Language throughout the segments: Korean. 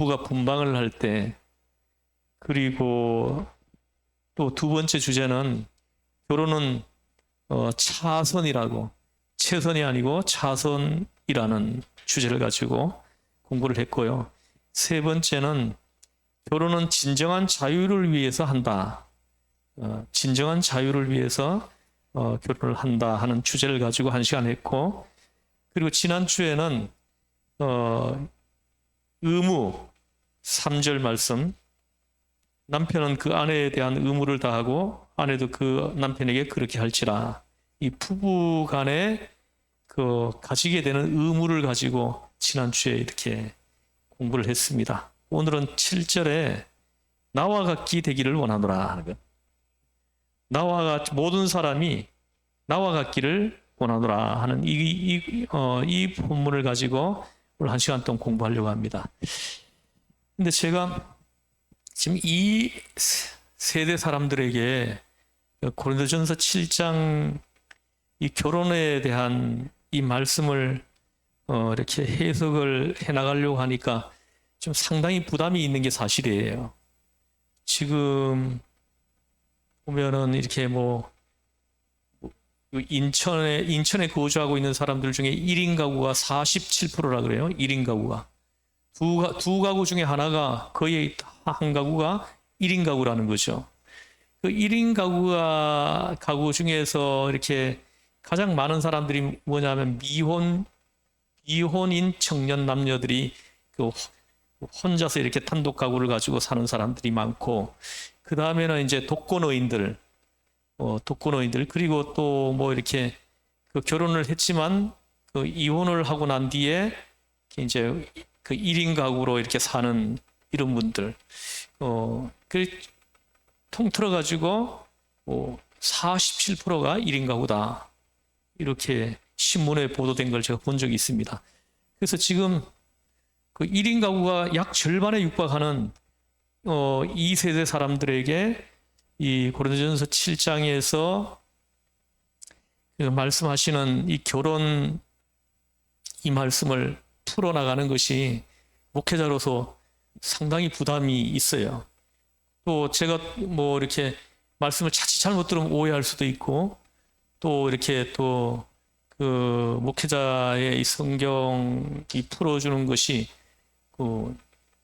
부부가 분방을 할 때, 그리고 또 두 번째 주제는 결혼은 차선이라고, 최선이 아니고 차선이라는 주제를 가지고 공부를 했고요. 세 번째는 결혼은 진정한 자유를 위해서 한다. 진정한 자유를 위해서 결혼을 한다 하는 주제를 가지고 1시간 했고, 그리고 지난주에는 의무 3절 말씀, 남편은 그 아내에 대한 의무를 다하고 아내도 그 남편에게 그렇게 할지라. 이 부부 간에 그 가지게 되는 의무를 가지고 지난주에 이렇게 공부를 했습니다. 오늘은 7절에 나와 같기 되기를 원하노라 하는 것. 모든 사람이 나와 같기를 원하노라 하는 이 본문을 가지고 오늘 1시간 동안 공부하려고 합니다. 근데 제가 지금 이 세대 사람들에게 고린도전서 7장 이 결혼에 대한 이 말씀을 이렇게 해석을 해 나가려고 하니까 좀 상당히 부담이 있는 게 사실이에요. 지금 보면은 이렇게 인천에 거주하고 있는 사람들 중에 1인 가구가 47%라 그래요. 1인 가구가. 두 가구 중에 하나가 거의 한 가구가 1인 가구라는 거죠. 그 1인 가구 중에서 이렇게 가장 많은 사람들이 뭐냐면 미혼인 청년 남녀들이 그 혼자서 이렇게 단독 가구를 가지고 사는 사람들이 많고, 그 다음에는 이제 독거노인들, 그리고 또 이렇게 그 결혼을 했지만 그 이혼을 하고 난 뒤에 이제 그 1인 가구로 이렇게 사는 이런 분들, 그 통틀어 가지고 47%가 1인 가구다. 이렇게 신문에 보도된 걸 제가 본 적이 있습니다. 그래서 지금 그 1인 가구가 약 절반에 육박하는 이 세대 사람들에게 이 고린도전서 7장에서 말씀하시는 이 결혼 이 말씀을 풀어나가는 것이 목회자로서 상당히 부담이 있어요. 또 제가 이렇게 말씀을 자칫 잘못 들으면 오해할 수도 있고, 또 이렇게 또 그 목회자의 이 성경이 풀어주는 것이 그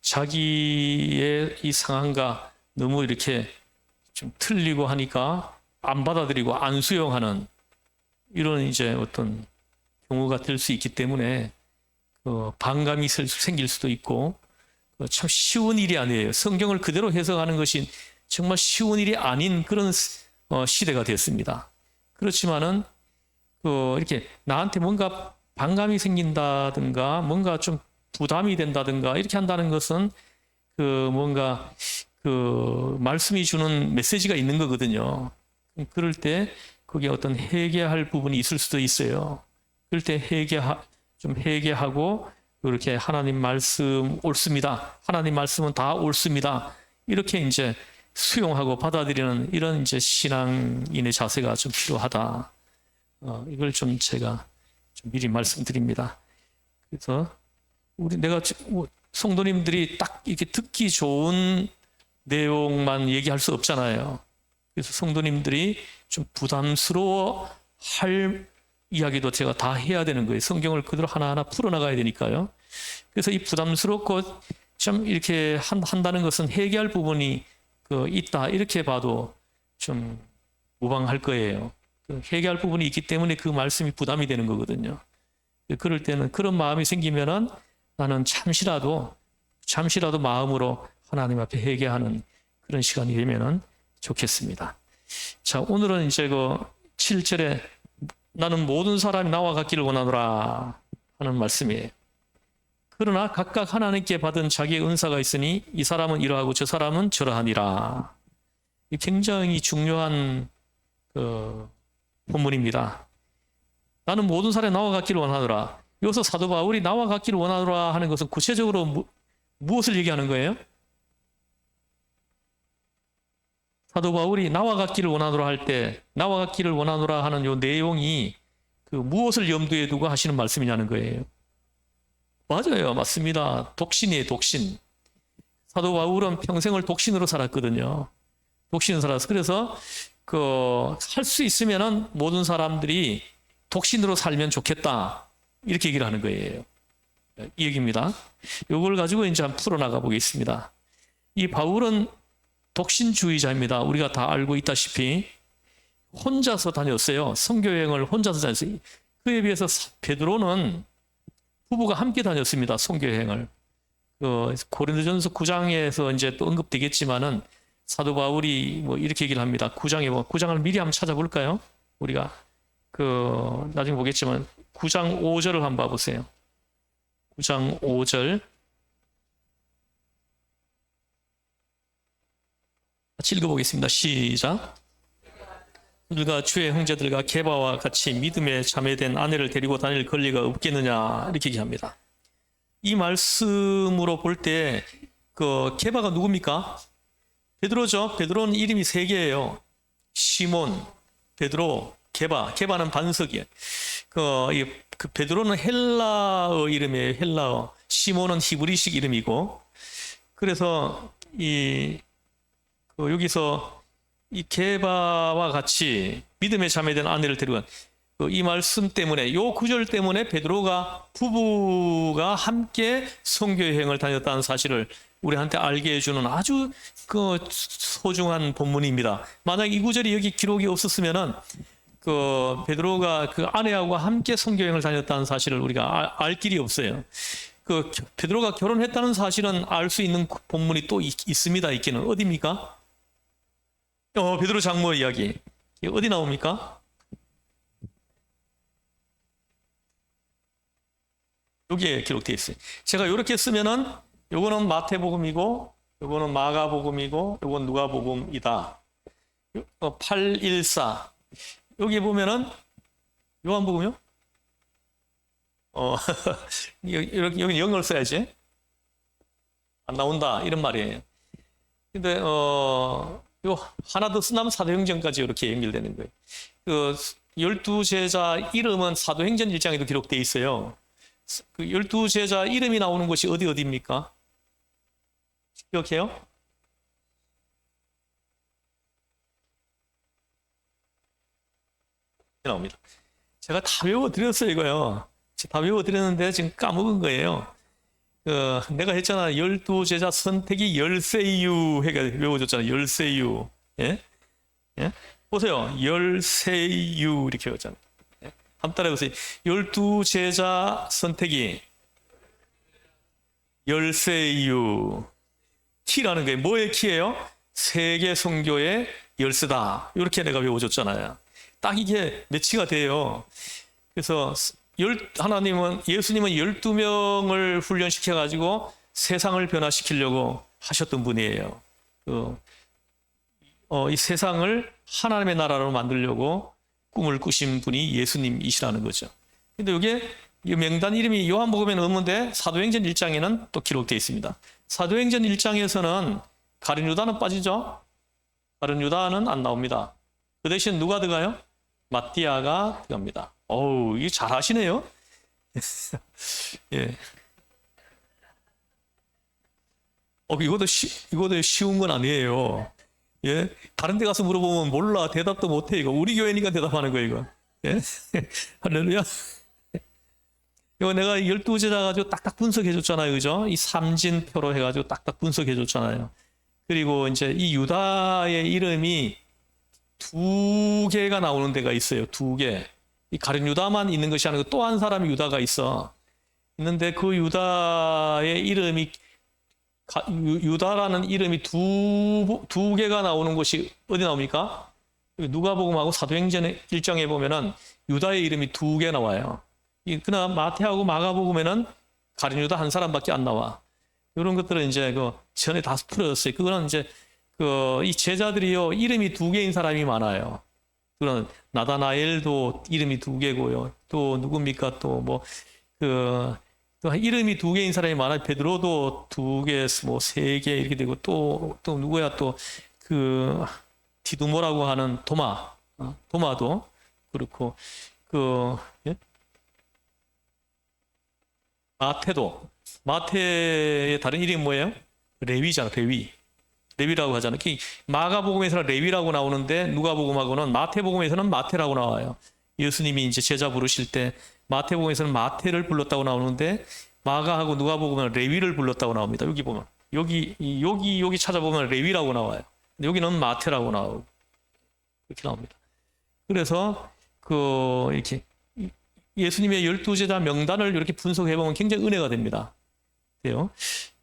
자기의 이 상황과 너무 이렇게 좀 틀리고 하니까 안 받아들이고 안 수용하는 이런 이제 어떤 경우가 될 수 있기 때문에 반감이 생길 수도 있고, 참 쉬운 일이 아니에요. 성경을 그대로 해석하는 것이 정말 쉬운 일이 아닌 그런 시대가 됐습니다. 그렇지만은 이렇게 나한테 뭔가 반감이 생긴다든가 뭔가 좀 부담이 된다든가 이렇게 한다는 것은 뭔가 말씀이 주는 메시지가 있는 거거든요. 그럴 때 그게 어떤 회개할 부분이 있을 수도 있어요. 그럴 때 좀 회개하고 이렇게 하나님 말씀 옳습니다. 하나님 말씀은 다 옳습니다. 이렇게 이제 수용하고 받아들이는 이런 이제 신앙인의 자세가 좀 필요하다. 이걸 좀 제가 좀 미리 말씀드립니다. 그래서 내가 성도님들이 딱 이렇게 듣기 좋은 내용만 얘기할 수 없잖아요. 그래서 성도님들이 좀 부담스러워 할 이야기도 제가 다 해야 되는 거예요. 성경을 그대로 하나하나 풀어나가야 되니까요. 그래서 이 부담스럽고 좀 이렇게 한다는 것은 회개할 부분이 있다, 이렇게 봐도 좀 무방할 거예요. 회개할 부분이 있기 때문에 그 말씀이 부담이 되는 거거든요. 그럴 때는 그런 마음이 생기면은 나는 잠시라도 마음으로 하나님 앞에 회개하는 그런 시간이 되면은 좋겠습니다. 자, 오늘은 이제 7절에 나는 모든 사람이 나와 같기를 원하노라 하는 말씀이에요. 그러나 각각 하나님께 받은 자기의 은사가 있으니 이 사람은 이러하고 저 사람은 저러하니라. 굉장히 중요한 본문입니다. 나는 모든 사람이 나와 같기를 원하노라. 여기서 사도 바울이 나와 같기를 원하노라 하는 것은 구체적으로 무엇을 얘기하는 거예요? 사도 바울이 나와 같기를 원하노라 할 때 나와 같기를 원하노라 하는 요 내용이 무엇을 염두에 두고 하시는 말씀이냐는 거예요. 맞아요. 맞습니다. 독신이에요. 독신. 사도 바울은 평생을 독신으로 살았거든요. 독신으로 살아서 그래서 할 수 있으면은 모든 사람들이 독신으로 살면 좋겠다 이렇게 얘기를 하는 거예요. 이 얘기입니다. 이걸 가지고 이제 한번 풀어나가 보겠습니다. 이 바울은 독신주의자입니다. 우리가 다 알고 있다시피 혼자서 다녔어요. 선교여행을 혼자서 다녔어요. 그에 비해서 베드로는 부부가 함께 다녔습니다. 선교여행을. 고린도전서 9장에서 이제 또 언급되겠지만은 사도 바울이 뭐 이렇게 얘기를 합니다. 9장에 9장을 미리 한번 찾아볼까요? 우리가 나중에 보겠지만 9장 5절을 한번 봐보세요. 9장 5절 같이 읽어보겠습니다. 시작. 그들과 주의 형제들과 게바와 같이 믿음에 자매된 아내를 데리고 다닐 권리가 없겠느냐 이렇게 얘기합니다. 이 말씀으로 볼 때 게바가 누굽니까? 베드로죠. 베드로는 이름이 세 개예요. 시몬, 베드로, 게바. 게바는 반석이에요. 베드로는 헬라어 이름이에요. 헬라어. 시몬은 히브리식 이름이고. 그래서 여기서 이 게바와 같이 믿음에 자매된 아내를 데리고 이 말씀 때문에 요 구절 때문에 베드로가 부부가 함께 선교 여행을 다녔다는 사실을 우리한테 알게 해주는 아주 소중한 본문입니다. 만약 이 구절이 여기 기록이 없었으면은 베드로가 그 아내하고 함께 선교 여행을 다녔다는 사실을 우리가 알 길이 없어요. 베드로가 결혼했다는 사실은 알 수 있는 본문이 또 있습니다. 있기는 어디입니까? 베드로 장모 이야기 어디 나옵니까? 여기에 기록되어 있어요. 제가 이렇게 쓰면은 요거는 마태복음이고 요거는 마가복음이고 요건 누가복음이다. 814 여기 보면은 요한복음이요? 여기 영어를 써야지. 안 나온다 이런 말이에요. 근데 요 하나 더 쓰면 사도행전까지 이렇게 연결되는 거예요. 12제자 이름은 사도행전 1장에도 기록되어 있어요. 12제자 이름이 나오는 곳이 어디입니까? 기억해요? 나옵니다. 제가 다 외워드렸어요, 이거요. 다 외워드렸는데 지금 까먹은 거예요. 내가 했잖아. 12제자 선택이 열세유 해가 외워줬잖아. 열세유. 예? 예? 보세요. 열세유 이렇게 외웠잖아. 예? 한번 따라해보세요. 12제자 선택이 열세유. 키라는 게 뭐의 키예요? 세계 선교의 열쇠다. 이렇게 내가 외워줬잖아요. 딱 이게 매치가 돼요. 그래서 예수님은 12명을 훈련시켜가지고 세상을 변화시키려고 하셨던 분이에요. 이 세상을 하나님의 나라로 만들려고 꿈을 꾸신 분이 예수님이시라는 거죠. 근데 이게 이 명단 이름이 요한복음에는 없는데 사도행전 1장에는 또 기록되어 있습니다. 사도행전 1장에서는 가룟 유다는 빠지죠. 가룟 유다는 안 나옵니다. 그 대신 누가 들어가요? 마띠아가 들어갑니다. 어우, 이거 잘 하시네요. 예. 이것도 쉬운 건 아니에요. 예. 다른 데 가서 물어보면 몰라. 대답도 못해, 이거. 우리 교회니까 대답하는 거예요, 이거. 예. 할렐루야. 이거 내가 12제자 가지고 딱딱 분석해 줬잖아요. 그죠? 이 삼진표로 해가지고 딱딱 분석해 줬잖아요. 그리고 이제 이 유다의 이름이 두 개가 나오는 데가 있어요. 두 개. 이 가룟 유다만 있는 것이 아니고 또 한 사람이 유다가 있어. 있는데 그 유다의 이름이 유다라는 이름이 두 개가 나오는 곳이 어디 나옵니까? 누가복음하고 사도행전 1장에 보면은 유다의 이름이 두 개 나와요. 그러나 마태하고 마가복음에는 가룟 유다 한 사람밖에 안 나와. 이런 것들은 이제 전에 다 풀어졌어요. 그거는 이제 이 제자들이요 이름이 두 개인 사람이 많아요. 그런 나다나엘도 이름이 두 개고요. 또 누굽니까? 또 또 이름이 두 개인 사람이 많아요. 베드로도 두 개, 뭐 세 개 이렇게 되고 또 누구야? 또 디두모라고 하는 도마도 그렇고 예? 마태의 다른 이름이 뭐예요? 레위잖아, 레위. 레위라고 하잖아요. 마가복음에서는 레위라고 나오는데 누가복음하고는 마태복음에서는 마태라고 나와요. 예수님이 이제 제자 부르실 때 마태복음에서는 마태를 불렀다고 나오는데 마가하고 누가복음은 레위를 불렀다고 나옵니다. 여기 보면 여기 찾아보면 레위라고 나와요. 근데 여기는 마태라고 나오고 이렇게 나옵니다. 그래서 이렇게 예수님의 12제자 명단을 이렇게 분석해 보면 굉장히 은혜가 됩니다. 돼요.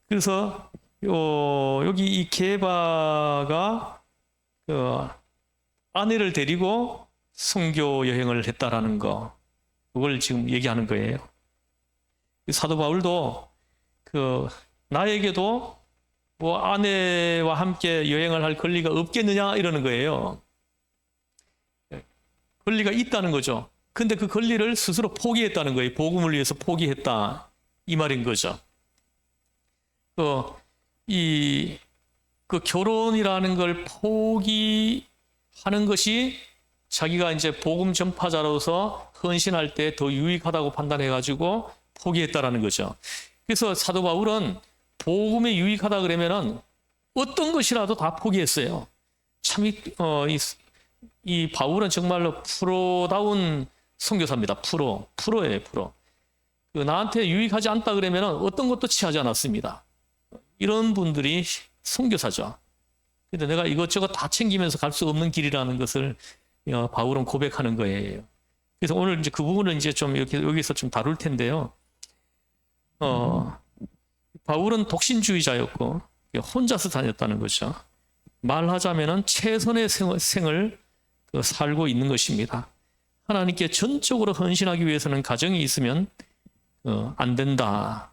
그래서 여기 이 게바가 아내를 데리고 선교 여행을 했다라는 거, 그걸 지금 얘기하는 거예요. 사도 바울도 나에게도 뭐 아내와 함께 여행을 할 권리가 없겠느냐 이러는 거예요. 권리가 있다는 거죠. 근데 그 권리를 스스로 포기했다는 거예요. 복음을 위해서 포기했다 이 말인 거죠. 결혼이라는 걸 포기하는 것이 자기가 이제 복음 전파자로서 헌신할 때 더 유익하다고 판단해가지고 포기했다라는 거죠. 그래서 사도 바울은 복음에 유익하다 그러면은 어떤 것이라도 다 포기했어요. 참 이 바울은 정말로 프로다운 선교사입니다. 프로예요, 프로. 나한테 유익하지 않다 그러면은 어떤 것도 취하지 않았습니다. 이런 분들이 선교사죠. 근데 내가 이것저것 다 챙기면서 갈 수 없는 길이라는 것을 바울은 고백하는 거예요. 그래서 오늘 이제 그 부분을 이제 좀 여기서 좀 다룰 텐데요. 바울은 독신주의자였고 혼자서 다녔다는 거죠. 말하자면은 최선의 생을 살고 있는 것입니다. 하나님께 전적으로 헌신하기 위해서는 가정이 있으면 안 된다.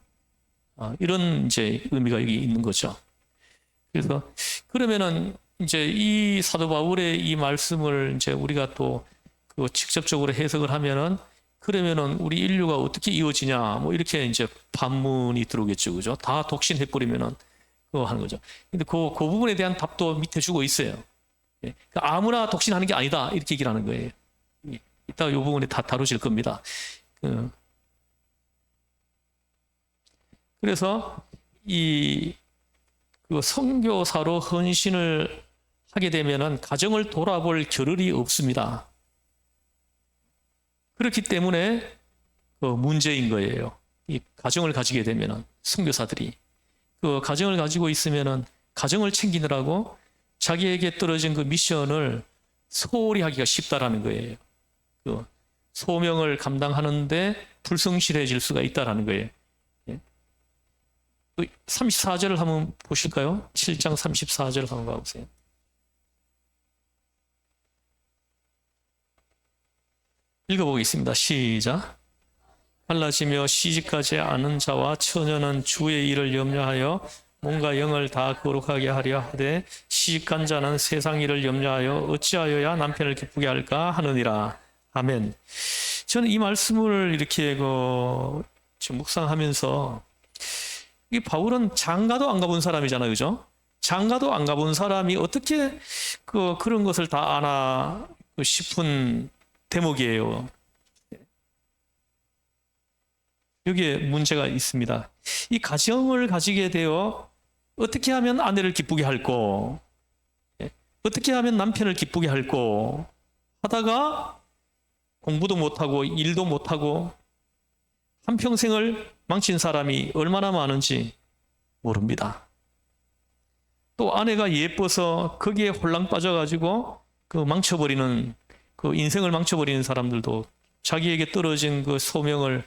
이런 이제 의미가 여기 있는 거죠. 그래서 그러면은 이제 이 사도 바울의 이 말씀을 이제 우리가 또 직접적으로 해석을 하면은 그러면은 우리 인류가 어떻게 이어지냐 뭐 이렇게 이제 반문이 들어오겠죠, 그죠? 다 독신해 버리면은 그거 하는 거죠. 근데 그 부분에 대한 답도 밑에 주고 있어요. 예. 아무나 독신하는 게 아니다 이렇게 얘기를 하는 거예요. 이따 이 부분에 다 다루질 겁니다. 그래서 선교사로 헌신을 하게 되면은 가정을 돌아볼 겨를이 없습니다. 그렇기 때문에 문제인 거예요. 이 가정을 가지게 되면은 선교사들이 가정을 가지고 있으면은 가정을 챙기느라고 자기에게 떨어진 그 미션을 소홀히 하기가 쉽다라는 거예요. 소명을 감당하는데 불성실해질 수가 있다라는 거예요. 34절을 한번 보실까요? 7장 34절 한번 봐보세요. 읽어보겠습니다. 시작. 갈라지며 시집가지 않은 자와 처녀는 주의 일을 염려하여 몸과 영을 다 거룩하게 하려 하되 시집간 자는 세상 일을 염려하여 어찌하여야 남편을 기쁘게 할까 하느니라. 아멘. 저는 이 말씀을 이렇게 지금 묵상하면서 이 바울은 장가도 안 가본 사람이잖아요, 그죠? 장가도 안 가본 사람이 어떻게 그런 것을 다 아나 싶은 대목이에요. 여기에 문제가 있습니다. 이 가정을 가지게 되어 어떻게 하면 아내를 기쁘게 할꼬, 어떻게 하면 남편을 기쁘게 할꼬 하다가 공부도 못하고 일도 못하고 한평생을 망친 사람이 얼마나 많은지 모릅니다. 또 아내가 예뻐서 거기에 홀랑 빠져가지고 망쳐버리는 인생을 망쳐버리는 사람들도 자기에게 떨어진 소명을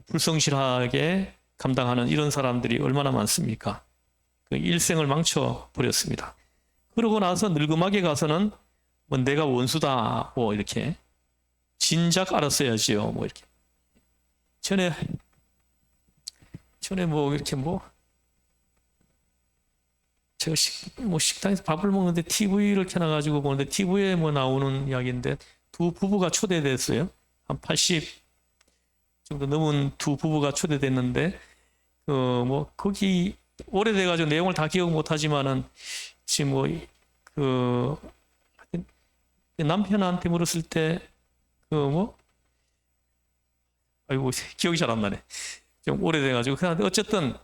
불성실하게 감당하는 이런 사람들이 얼마나 많습니까? 일생을 망쳐버렸습니다. 그러고 나서 늙음하게 가서는 뭐 내가 원수다 뭐 이렇게 진작 알았어야지요 뭐 이렇게 전에 뭐 이렇게 제가 식당에서 밥을 먹는데 TV를 켜놔가지고 보는데 TV에 나오는 이야기인데 두 부부가 초대됐어요. 한 80 정도 넘은 두 부부가 초대됐는데 거기 오래돼가지고 내용을 다 기억 못하지만은 지금 남편한테 물었을 때 아이고 기억이 잘 안 나네. 좀 오래돼가지고 어쨌든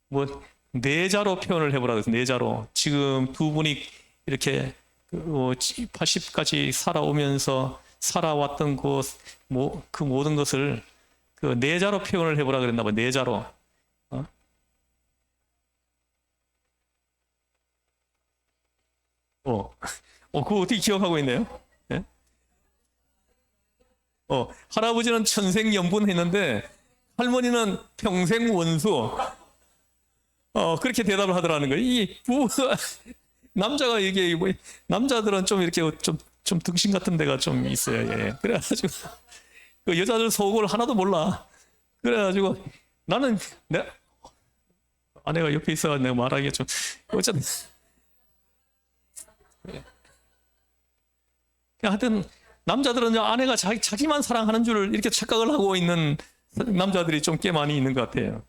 뭐 내자로 표현을 해보라 그래서 내자로 지금 두 분이 이렇게 80까지 살아오면서 살아왔던 그 모든 것을 그 내자로 표현을 해보라 그랬나 봐. 내자로. 그거 어떻게 기억하고 있네요? 예? 할아버지는 천생연분 했는데 할머니는 평생 원수. 그렇게 대답을 하더라는 거예요. 남자가 이게 뭐 남자들은 좀 이렇게 좀 등신 같은 데가 좀 있어요. 예. 그래가지고 그 여자들 속을 하나도 몰라. 그래가지고 나는 내 아내가 옆에 있어가 내가 말하기가 좀 어쨌든 하여튼 남자들은 아내가 자기만 사랑하는 줄 이렇게 착각을 하고 있는 남자들이 좀 꽤 많이 있는 것 같아요.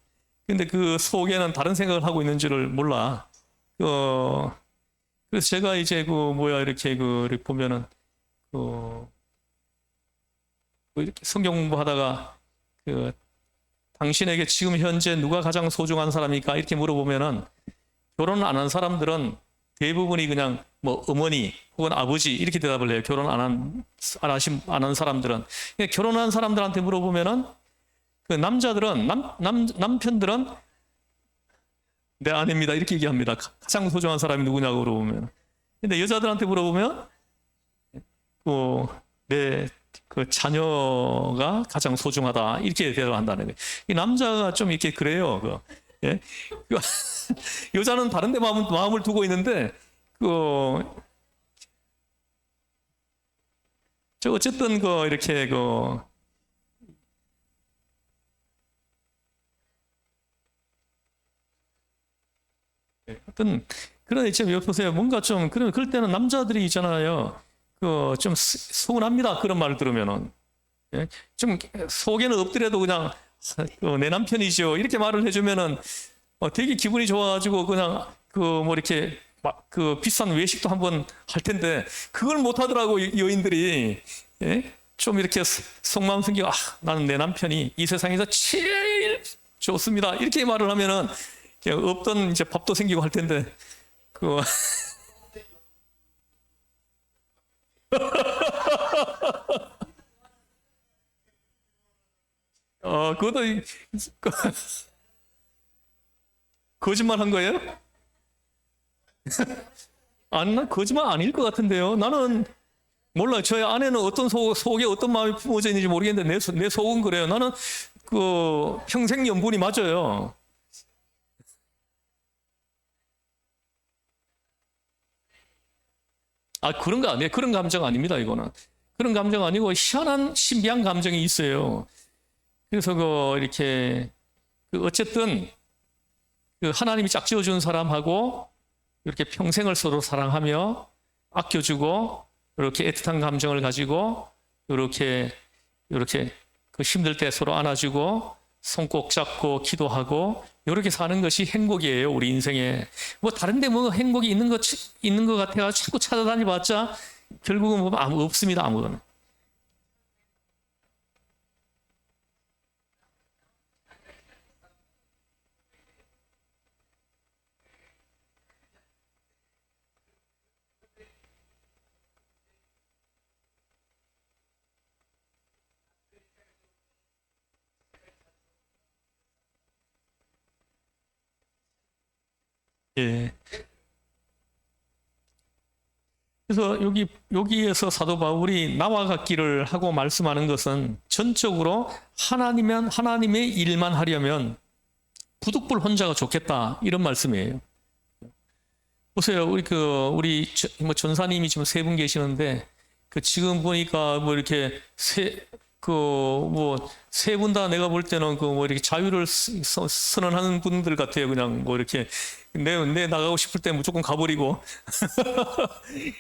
근데 그 속에는 다른 생각을 하고 있는 줄을 몰라. 그래서 제가 이제 이렇게 이렇게 보면은 이렇게 성경 공부하다가 당신에게 지금 현재 누가 가장 소중한 사람입니까? 이렇게 물어보면은 결혼 안 한 사람들은 대부분이 그냥 뭐 어머니 혹은 아버지 이렇게 대답을 해요. 결혼 안 한 사람들은. 결혼한 사람들한테 물어보면은 그 남자들은 남편들은 내 아내입니다 이렇게 얘기합니다. 가장 소중한 사람이 누구냐고 물어보면. 근데 여자들한테 물어보면 내 그 자녀가 가장 소중하다 이렇게 대답을 한다는 거예요. 이 남자가 좀 이렇게 그래요. 예? 여자는 다른데 마음을 두고 있는데 어쨌든 이렇게 하여튼 그런 지금 보세요. 뭔가 좀 그럴 때는 남자들이 있잖아요. 좀 서운합니다. 그런 말을 들으면은 예? 좀 속에는 없더라도 그냥 내 남편이죠. 이렇게 말을 해주면은 되게 기분이 좋아가지고 그냥 뭐 이렇게 막 비싼 외식도 한번 할 텐데 그걸 못 하더라고 여인들이. 예? 좀 이렇게 속마음 생기고 나는 내 남편이 이 세상에서 제일 좋습니다. 이렇게 말을 하면은 없던 이제 밥도 생기고 할 텐데 그것도 거짓말 한 거예요? 난 거짓말 아닐 것 같은데요. 나는 몰라요. 저희 아내는 어떤 속에 어떤 마음이 품어져 있는지 모르겠는데 내 속은 그래요. 나는 평생 연분이 맞아요. 그런 거 아니에요. 그런 감정 아닙니다. 이거는 그런 감정 아니고 희한한 신비한 감정이 있어요. 그래서 이렇게 어쨌든 하나님이 짝지어 준 사람하고 이렇게 평생을 서로 사랑하며 아껴주고 이렇게 애틋한 감정을 가지고 이렇게 힘들 때 서로 안아주고 손 꼭 잡고 기도하고 이렇게 사는 것이 행복이에요. 우리 인생에 뭐 다른데 뭐 행복이 있는 것 같아가 자꾸 찾아다니봤자 결국은 보면 없습니다. 아무거나. 예. 그래서 여기에서 사도 바울이 나와 같기를 하고 말씀하는 것은 전적으로 하나님의 일만 하려면 부득불 혼자가 좋겠다 이런 말씀이에요. 보세요, 우리 뭐 전사님이 지금 세 분 계시는데 지금 보니까 뭐 이렇게 세 분 다 내가 볼 때는 뭐 이렇게 자유를 선언하는 분들 같아요. 그냥 뭐 이렇게 내 나가고 싶을 때 무조건 가버리고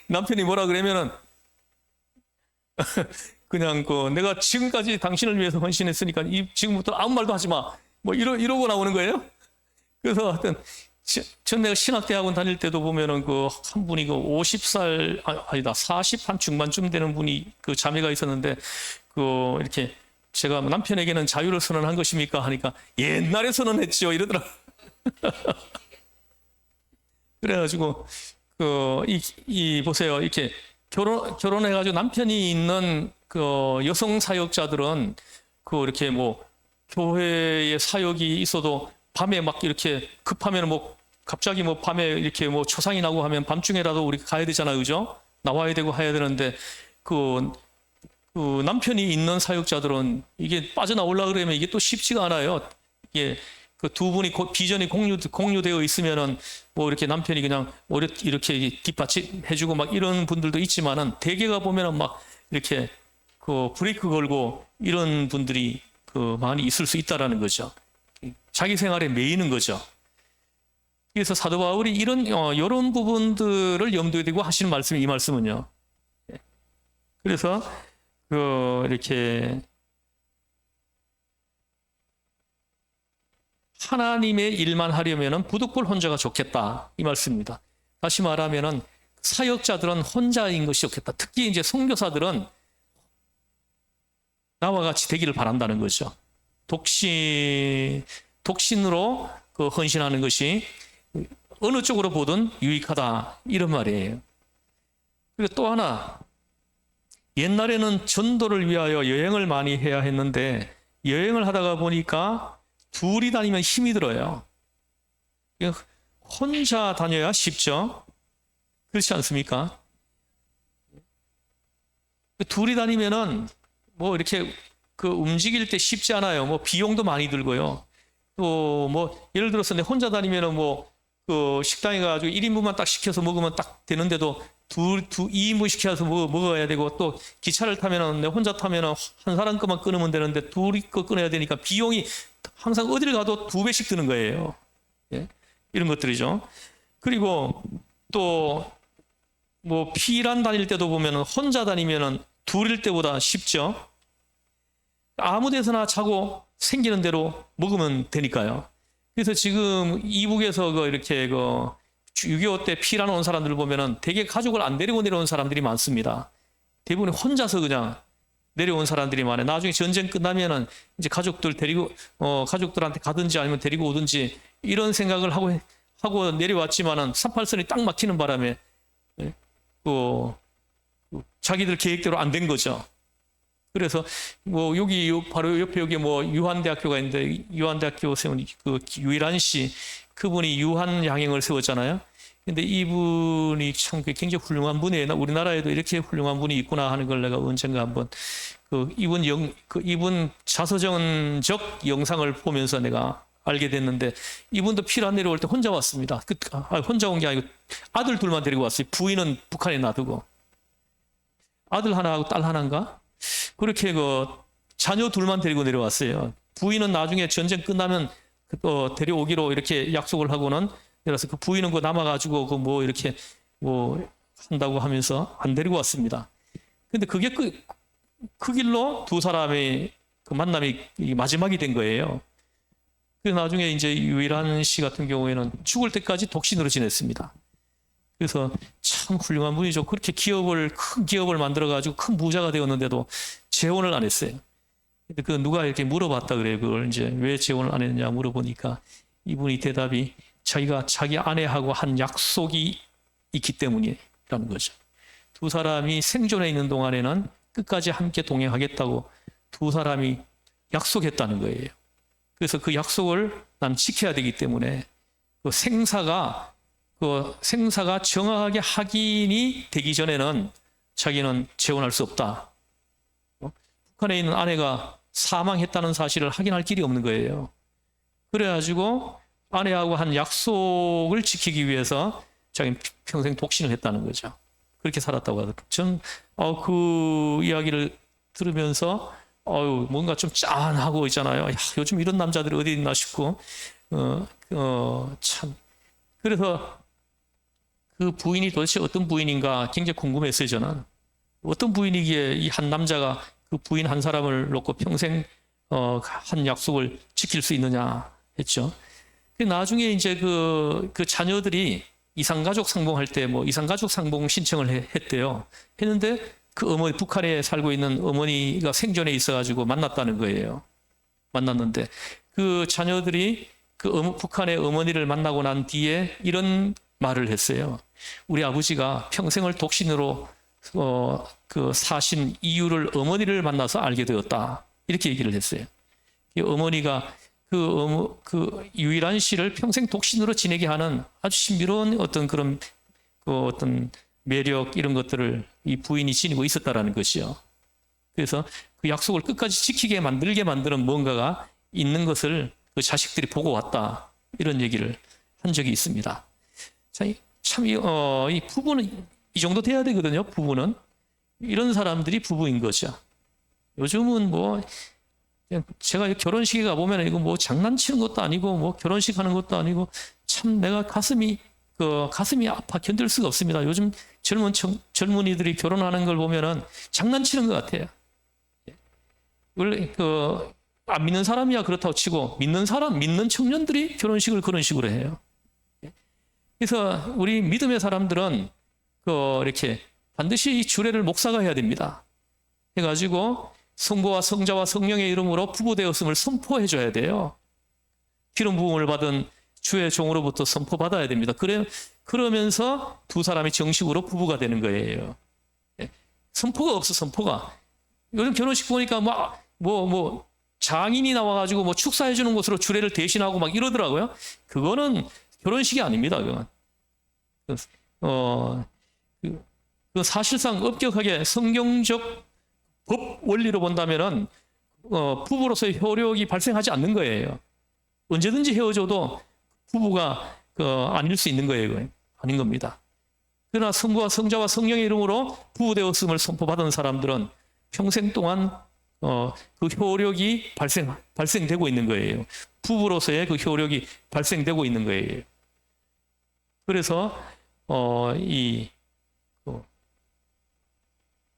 남편이 뭐라 그러면은 그냥 내가 지금까지 당신을 위해서 헌신했으니까 지금부터 아무 말도 하지 마. 뭐 이러고 나오는 거예요. 그래서 하여튼 전 내가 신학대학원 다닐 때도 보면은 한 분이 50살 아니다 40 한 중반쯤 되는 분이 자매가 있었는데 이렇게 제가 남편에게는 자유를 선언한 것입니까? 하니까 옛날에 선언했죠. 이러더라. 그래가지고 보세요. 이렇게 결혼해가지고 남편이 있는 그 여성 사역자들은 이렇게 뭐 교회에 사역이 있어도 밤에 막 이렇게 급하면 뭐 갑자기 뭐 밤에 이렇게 뭐 초상이 나고 하면 밤중에라도 우리 가야 되잖아요, 그죠? 나와야 되고 해야 되는데 그 남편이 있는 사역자들은 이게 빠져나오려 그러면 이게 또 쉽지가 않아요. 이게 그 두 분이 비전이 공유되어 있으면은 뭐 이렇게 남편이 그냥 이렇게 뒷받침해주고 막 이런 분들도 있지만은 대개가 보면은 막 이렇게 브레이크 걸고 이런 분들이 많이 있을 수 있다라는 거죠. 자기 생활에 매이는 거죠. 그래서 사도 바울이 이런 부분들을 염두에 두고 하시는 말씀이 이 말씀은요. 그래서 이렇게 하나님의 일만 하려면은 부득불 혼자가 좋겠다 이 말씀입니다. 다시 말하면은 사역자들은 혼자인 것이 좋겠다. 특히 이제 선교사들은 나와 같이 되기를 바란다는 거죠. 독신으로 헌신하는 것이 어느 쪽으로 보든 유익하다 이런 말이에요. 그리고 또 하나, 옛날에는 전도를 위하여 여행을 많이 해야 했는데 여행을 하다가 보니까 둘이 다니면 힘이 들어요. 혼자 다녀야 쉽죠. 그렇지 않습니까? 둘이 다니면은 뭐 이렇게 움직일 때 쉽지 않아요. 뭐 비용도 많이 들고요. 또 뭐 예를 들어서 내 혼자 다니면은 뭐 식당에 가지고 1인분만 딱 시켜서 먹으면 딱 되는데도 2인분 시켜서 먹어야 되고, 또 기차를 타면은 내 혼자 타면은 한 사람 거만 끊으면 되는데 둘이 거 끊어야 되니까 비용이 항상 어디를 가도 2배씩 드는 거예요. 예? 이런 것들이죠. 그리고 또 뭐 피란 다닐 때도 보면은 혼자 다니면은 둘일 때보다 쉽죠. 아무 데서나 자고 생기는 대로 먹으면 되니까요. 그래서 지금 이북에서 이렇게 6.25 때 피란 온 사람들 보면은 되게 가족을 안 데리고 내려온 사람들이 많습니다. 대부분 혼자서 그냥 내려온 사람들이 많아요. 나중에 전쟁 끝나면은 이제 가족들한테 가든지 아니면 데리고 오든지 이런 생각을 하고 내려왔지만은 38선이 딱 막히는 바람에 자기들 계획대로 안 된 거죠. 그래서 뭐 바로 옆에 여기 뭐 유한대학교가 있는데 유한대학교 세운 유일한 씨, 그분이 유한 양행을 세웠잖아요. 근데 이분이 참 굉장히 훌륭한 분이에요. 우리나라에도 이렇게 훌륭한 분이 있구나 하는 걸 내가 언젠가 한번 이분 자서전적 영상을 보면서 내가 알게 됐는데, 이분도 피란 내려올 때 혼자 왔습니다. 혼자 온 게 아니고 아들 둘만 데리고 왔어요. 부인은 북한에 놔두고. 아들 하나하고 딸 하나인가? 그렇게 자녀 둘만 데리고 내려왔어요. 부인은 나중에 전쟁 끝나면 데려오기로 이렇게 약속을 하고는, 그래서 부인은 남아가지고 뭐 이렇게 뭐 한다고 하면서 안 데리고 왔습니다. 근데 그게 그 길로 두 사람의 만남이 마지막이 된 거예요. 그래서 나중에 이제 유일한 씨 같은 경우에는 죽을 때까지 독신으로 지냈습니다. 그래서 참 훌륭한 분이죠. 그렇게 큰 기업을 만들어가지고 큰 부자가 되었는데도 재혼을 안 했어요. 근데 누가 이렇게 물어봤다 그래요. 그걸 이제 왜 재혼을 안 했느냐 물어보니까 이분이 대답이 자기가 자기 아내하고 한 약속이 있기 때문이라는 거죠. 두 사람이 생존해 있는 동안에는 끝까지 함께 동행하겠다고 두 사람이 약속했다는 거예요. 그래서 그 약속을 난 지켜야 되기 때문에 생사가 정확하게 확인이 되기 전에는 자기는 재혼할 수 없다. 북한에 있는 아내가 사망했다는 사실을 확인할 길이 없는 거예요. 그래가지고 아내하고 한 약속을 지키기 위해서 자기는 평생 독신을 했다는 거죠. 그렇게 살았다고 하더라고요. 전 그 이야기를 들으면서 뭔가 좀 짠하고 있잖아요. 야, 요즘 이런 남자들이 어디 있나 싶고 참. 그래서 그 부인이 도대체 어떤 부인인가 굉장히 궁금했어요. 저는 어떤 부인이기에 이 한 남자가 그 부인 한 사람을 놓고 평생 한 약속을 지킬 수 있느냐 했죠. 나중에 이제 그 자녀들이 이상가족 상봉할 때 뭐 이상가족 상봉 신청을 했대요. 했는데 그 어머니, 북한에 살고 있는 어머니가 생존에 있어가지고 만났다는 거예요. 만났는데 그 자녀들이 북한의 어머니를 만나고 난 뒤에 이런 말을 했어요. 우리 아버지가 평생을 독신으로 사신 이유를 어머니를 만나서 알게 되었다. 이렇게 얘기를 했어요. 이 어머니가 그 유일한 씨를 평생 독신으로 지내게 하는 아주 신비로운 어떤 그런 어떤 매력 이런 것들을 이 부인이 지니고 있었다라는 것이요. 그래서 그 약속을 끝까지 지키게 만들게 만드는 뭔가가 있는 것을 그 자식들이 보고 왔다. 이런 얘기를 한 적이 있습니다. 자, 참, 이 부부는 이 정도 돼야 되거든요. 부부는. 이런 사람들이 부부인 거죠. 요즘은 뭐, 제가 결혼식에 가보면 이거 뭐 장난치는 것도 아니고 뭐 결혼식 하는 것도 아니고 참 내가 가슴이 아파 견딜 수가 없습니다. 요즘 젊은이들이 결혼하는 걸 보면은 장난치는 것 같아요. 원래 안 믿는 사람이야 그렇다고 치고 믿는 청년들이 결혼식을 그런 식으로 해요. 그래서 우리 믿음의 사람들은 이렇게 반드시 이 주례를 목사가 해야 됩니다. 해가지고 성부와 성자와 성령의 이름으로 부부 되었음을 선포해 줘야 돼요. 기름 부음을 받은 주의 종으로부터 선포받아야 됩니다. 그러면서 두 사람이 정식으로 부부가 되는 거예요. 선포가 없어, 선포가. 요즘 결혼식 보니까 장인이 나와가지고 뭐 축사해 주는 것으로 주례를 대신하고 막 이러더라고요. 그거는 결혼식이 아닙니다. 그건. 사실상 엄격하게 성경적 법 원리로 본다면은 부부로서의 효력이 발생하지 않는 거예요. 언제든지 헤어져도 부부가 아닐 수 있는 거예요. 그건. 아닌 겁니다. 그러나 성부와 성자와 성령의 이름으로 부부 되었음을 선포받은 사람들은 평생 동안 그 효력이 발생되고 있는 거예요. 부부로서의 그 효력이 발생되고 있는 거예요. 그래서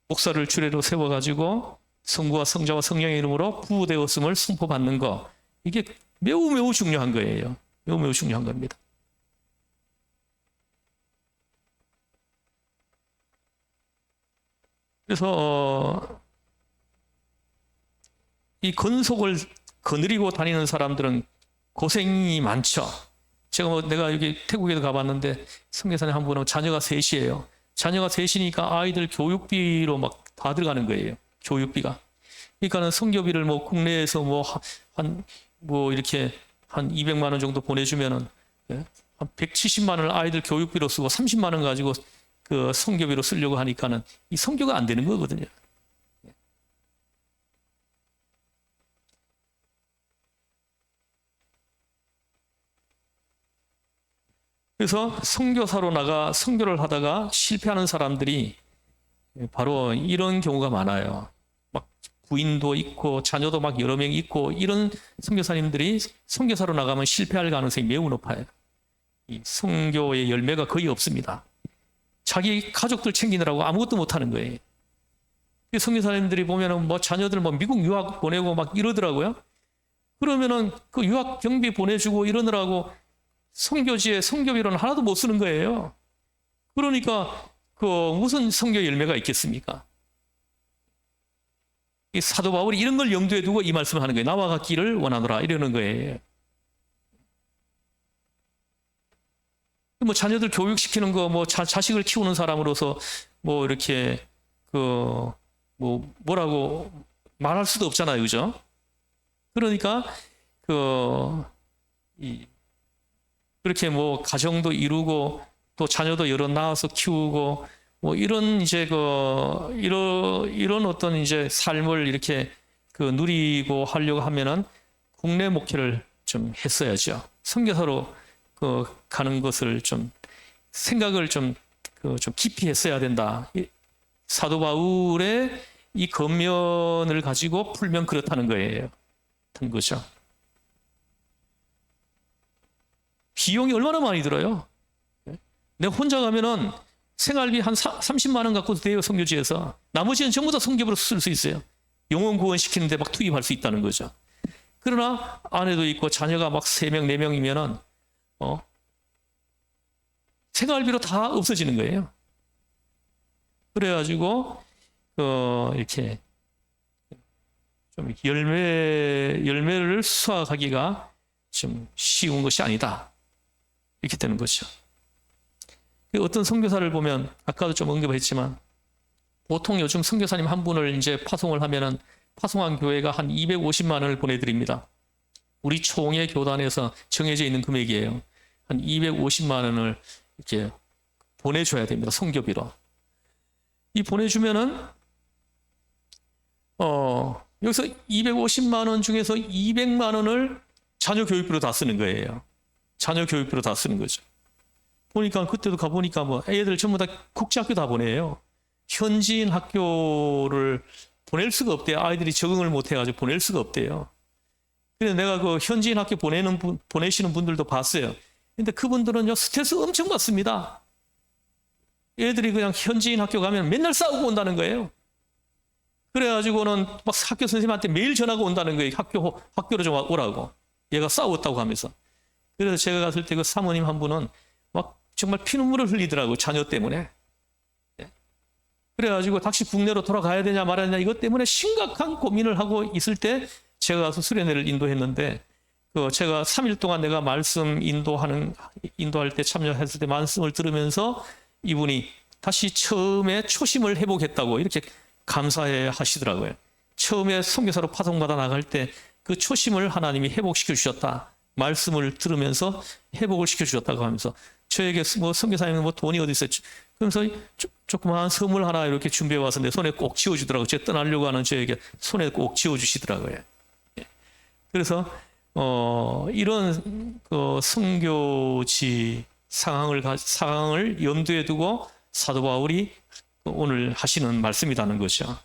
목사를 주례로 세워가지고 성부와 성자와 성령의 이름으로 부부 되었음을 선포받는 거, 이게 매우 매우 중요한 거예요. 매우 매우 중요한 겁니다. 그래서 이 건속을 거느리고 다니는 사람들은 고생이 많죠. 내가 여기 태국에도 가봤는데 선교사님 한 분은 자녀가 셋이에요. 자녀가 셋이니까 아이들 교육비로 막 다 들어가는 거예요. 교육비가. 그러니까는 선교비를 뭐 국내에서 이렇게 한 200만 원 정도 보내주면은 한 170만 원을 아이들 교육비로 쓰고 30만 원 가지고 그 선교비로 쓰려고 하니까는 이 선교가 안 되는 거거든요. 그래서 선교사로 나가 선교를 하다가 실패하는 사람들이 바로 이런 경우가 많아요. 막 부인도 있고 자녀도 막 여러 명 있고 이런 선교사님들이 선교사로 나가면 실패할 가능성이 매우 높아요. 이 선교의 열매가 거의 없습니다. 자기 가족들 챙기느라고 아무것도 못하는 거예요. 선교사님들이 보면은 뭐 자녀들 미국 유학 보내고 막 이러더라고요. 그러면은 그 유학 경비 보내주고 이러느라고 선교지에 선교비로는 하나도 못 쓰는 거예요. 그러니까 무슨 선교 열매가 있겠습니까? 이 사도 바울이 이런 걸 염두에 두고 이 말씀을 하는 거예요. 나와 같기를 원하노라 이러는 거예요. 자녀들 교육시키는 거 자식을 키우는 사람으로서 이렇게 뭐라고 말할 수도 없잖아요, 그죠? 그러니까 그렇게 가정도 이루고 또 자녀도 여러 낳아서 키우고 이런 이런 어떤 삶을 이렇게 누리고 하려고 하면은 국내 목회를 좀 했어야죠. 선교사로 가는 것을 좀 생각을 좀 깊이 했어야 된다. 사도 바울의 이 겉면을 가지고 풀면 그렇다는 거예요. 된 거죠. 비용이 얼마나 많이 들어요? 내가 혼자 가면은 생활비 한 30만 원 갖고 돼요, 선교지에서. 나머지는 전부 다 선교비로 쓸 수 있어요. 영혼 구원 시키는데 막 투입할 수 있다는 거죠. 그러나 아내도 있고 자녀가 막 3명, 4명이면은 생활비로 다 없어지는 거예요. 그래가지고 이렇게 좀 열매를 수확하기가 좀 쉬운 것이 아니다. 이렇게 되는 거죠. 어떤 선교사를 보면 아까도 좀 언급했지만 보통 요즘 선교사님 한 분을 이제 파송을 하면은 파송한 교회가 한 250만 원을 보내드립니다. 우리 총회 교단에서 정해져 있는 금액이에요. 한 250만 원을 이렇게 보내줘야 됩니다. 선교비로. 이 보내주면은 여기서 250만 원 중에서 200만 원을 자녀 교육비로 다 쓰는 거예요. 자녀 교육비로 다 쓰는 거죠. 보니까 그때도 가보니까 뭐 애들 전부 다 국제학교 다 보내요. 현지인 학교를 보낼 수가 없대요. 아이들이 적응을 못 해가지고 보낼 수가 없대요. 그래서 내가 그 현지인 학교 보내시는 분들도 봤어요. 근데 그분들은요, 스트레스 엄청 받습니다. 애들이 그냥 현지인 학교 가면 맨날 싸우고 온다는 거예요. 그래가지고는 막 학교 선생님한테 매일 전화가 온다는 거예요. 학교로 좀 오라고. 얘가 싸웠다고 하면서. 그래서 제가 갔을 때 그 사모님 한 분은 막 정말 피눈물을 흘리더라고요. 자녀 때문에. 그래가지고 다시 국내로 돌아가야 되냐 말아야 되냐 이것 때문에 심각한 고민을 하고 있을 때 제가 가서 수련회를 인도했는데 제가 3일 동안 내가 말씀 인도할 때 참여했을 때 말씀을 들으면서 이분이 다시 처음에 초심을 회복했다고 이렇게 감사해 하시더라고요. 처음에 선교사로 파송받아 나갈 때 그 초심을 하나님이 회복시켜 주셨다. 말씀을 들으면서 회복을 시켜 주셨다고 하면서 저에게 뭐 선교사님은 뭐 돈이 어디 있어요? 그러면서 조그마한 선물 하나 이렇게 준비해 와서 내 손에 꼭 쥐어 주더라고요. 제가 떠나려고 하는 저에게 손에 꼭 쥐어 주시더라고요. 그래서 이런 선교지 상황을 염두에 두고 사도 바울이 오늘 하시는 말씀이라는 거죠.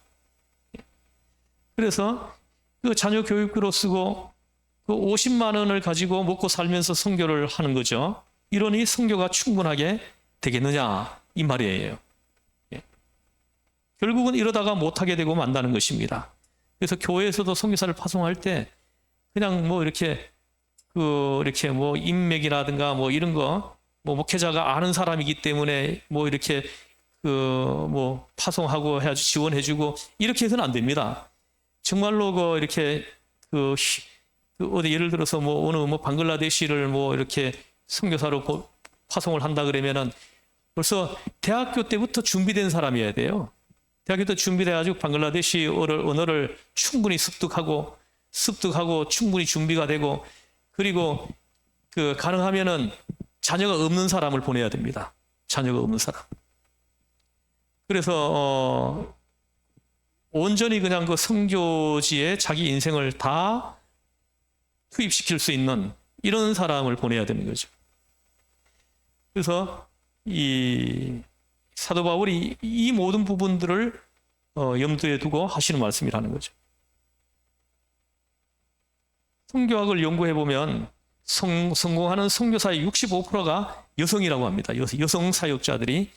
그래서 그 자녀 교육비로 쓰고 그 50만 원을 가지고 먹고 살면서 선교를 하는 거죠. 이러니 선교가 충분하게 되겠느냐 이 말이에요. 결국은 이러다가 못하게 되고 만다는 것입니다. 그래서 교회에서도 선교사를 파송할 때 그냥 뭐 이렇게 뭐 인맥이라든가 뭐 이런 거 뭐 목회자가 아는 사람이기 때문에 뭐 이렇게 뭐 파송하고 해가지고 지원해주고 이렇게 해서는 안 됩니다. 정말로 이렇게 어디 예를 들어서 뭐 어느 뭐 방글라데시를 뭐 이렇게 선교사로 파송을 한다 그러면은 벌써 대학교 때부터 준비된 사람이어야 돼요. 대학교 때 준비돼가지고 방글라데시 언어를 충분히 습득하고 충분히 준비가 되고 그리고 가능하면은 자녀가 없는 사람을 보내야 됩니다. 자녀가 없는 사람. 그래서 온전히 그냥 그 선교지에 자기 인생을 다 투입시킬 수 있는 이런 사람을 보내야 되는 거죠. 그래서 이 사도 바울이 이 모든 부분들을 염두에 두고 하시는 말씀이라는 거죠. 선교학을 연구해 보면 성공하는 선교사의 65%가 여성이라고 합니다. 여성 사역자들이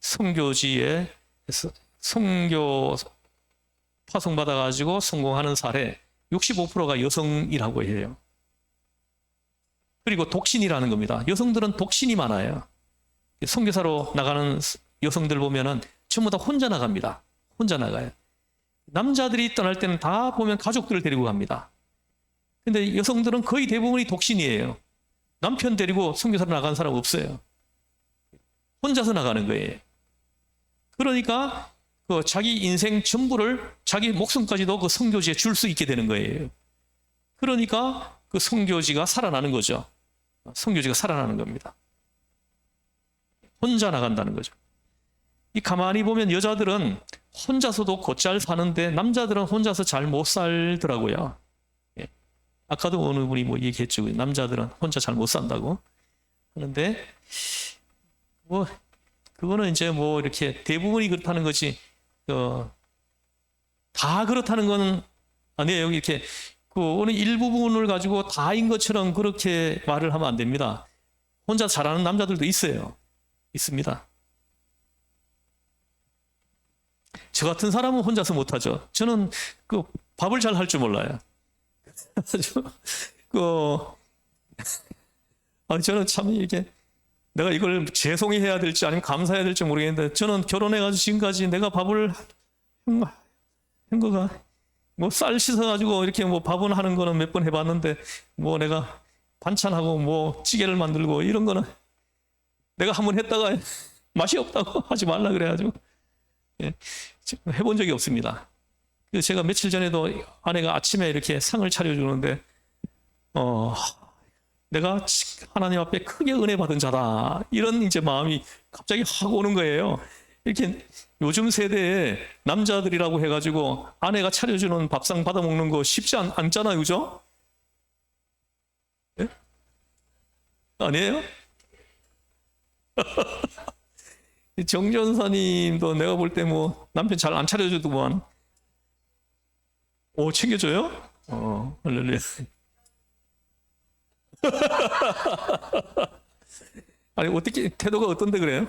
선교지에 선교 파송받아 가지고 성공하는 사례 65%가 여성이라고 해요. 그리고 독신이라는 겁니다. 여성들은 독신이 많아요. 선교사로 나가는 여성들 보면은 전부 다 혼자 나갑니다. 혼자 나가요. 남자들이 떠날 때는 다 보면 가족들을 데리고 갑니다. 근데 여성들은 거의 대부분이 독신이에요. 남편 데리고 선교사로 나간 사람 없어요. 혼자서 나가는 거예요. 그러니까 자기 인생 전부를 자기 목숨까지도 그 선교지에 줄 수 있게 되는 거예요. 그러니까 그 선교지가 살아나는 거죠. 선교지가 살아나는 겁니다. 혼자 나간다는 거죠. 이 가만히 보면 여자들은 혼자서도 곧잘 사는데 남자들은 혼자서 잘 못 살더라고요. 예. 아까도 어느 분이 뭐 얘기했죠. 남자들은 혼자 잘 못 산다고 하는데 뭐 그거는 이제 뭐 이렇게 대부분이 그렇다는 거지 다 그렇다는 건 아니에요. 이렇게 어느 일부분을 가지고 다인 것처럼 그렇게 말을 하면 안 됩니다. 혼자 잘하는 남자들도 있어요. 있습니다. 저 같은 사람은 혼자서 못하죠. 저는 밥을 잘 할 줄 몰라요. 저는 참 이게 내가 이걸 죄송해야 될지 아니면 감사해야 될지 모르겠는데 저는 결혼해가지고 지금까지 내가 밥을 한 거가 뭐 쌀 씻어가지고 이렇게 뭐 밥은 하는 거는 몇 번 해봤는데 뭐 내가 반찬하고 뭐 찌개를 만들고 이런 거는 내가 한번 했다가 맛이 없다고 하지 말라 그래가지고 예, 해본 적이 없습니다. 그래서 제가 며칠 전에도 아내가 아침에 이렇게 상을 차려주는데 내가 하나님 앞에 크게 은혜 받은 자다 이런 이제 마음이 갑자기 확 오는 거예요. 이렇게 요즘 세대에 남자들이라고 해가지고 아내가 차려주는 밥상 받아 먹는 거 쉽지 않잖아요, 그죠? 예? 아니에요? 정 전사님도 내가 볼 때 뭐 남편 잘 안 차려주더만. 오, 챙겨줘요? 할렐루야. 아니, 어떻게, 태도가 어떤데 그래요?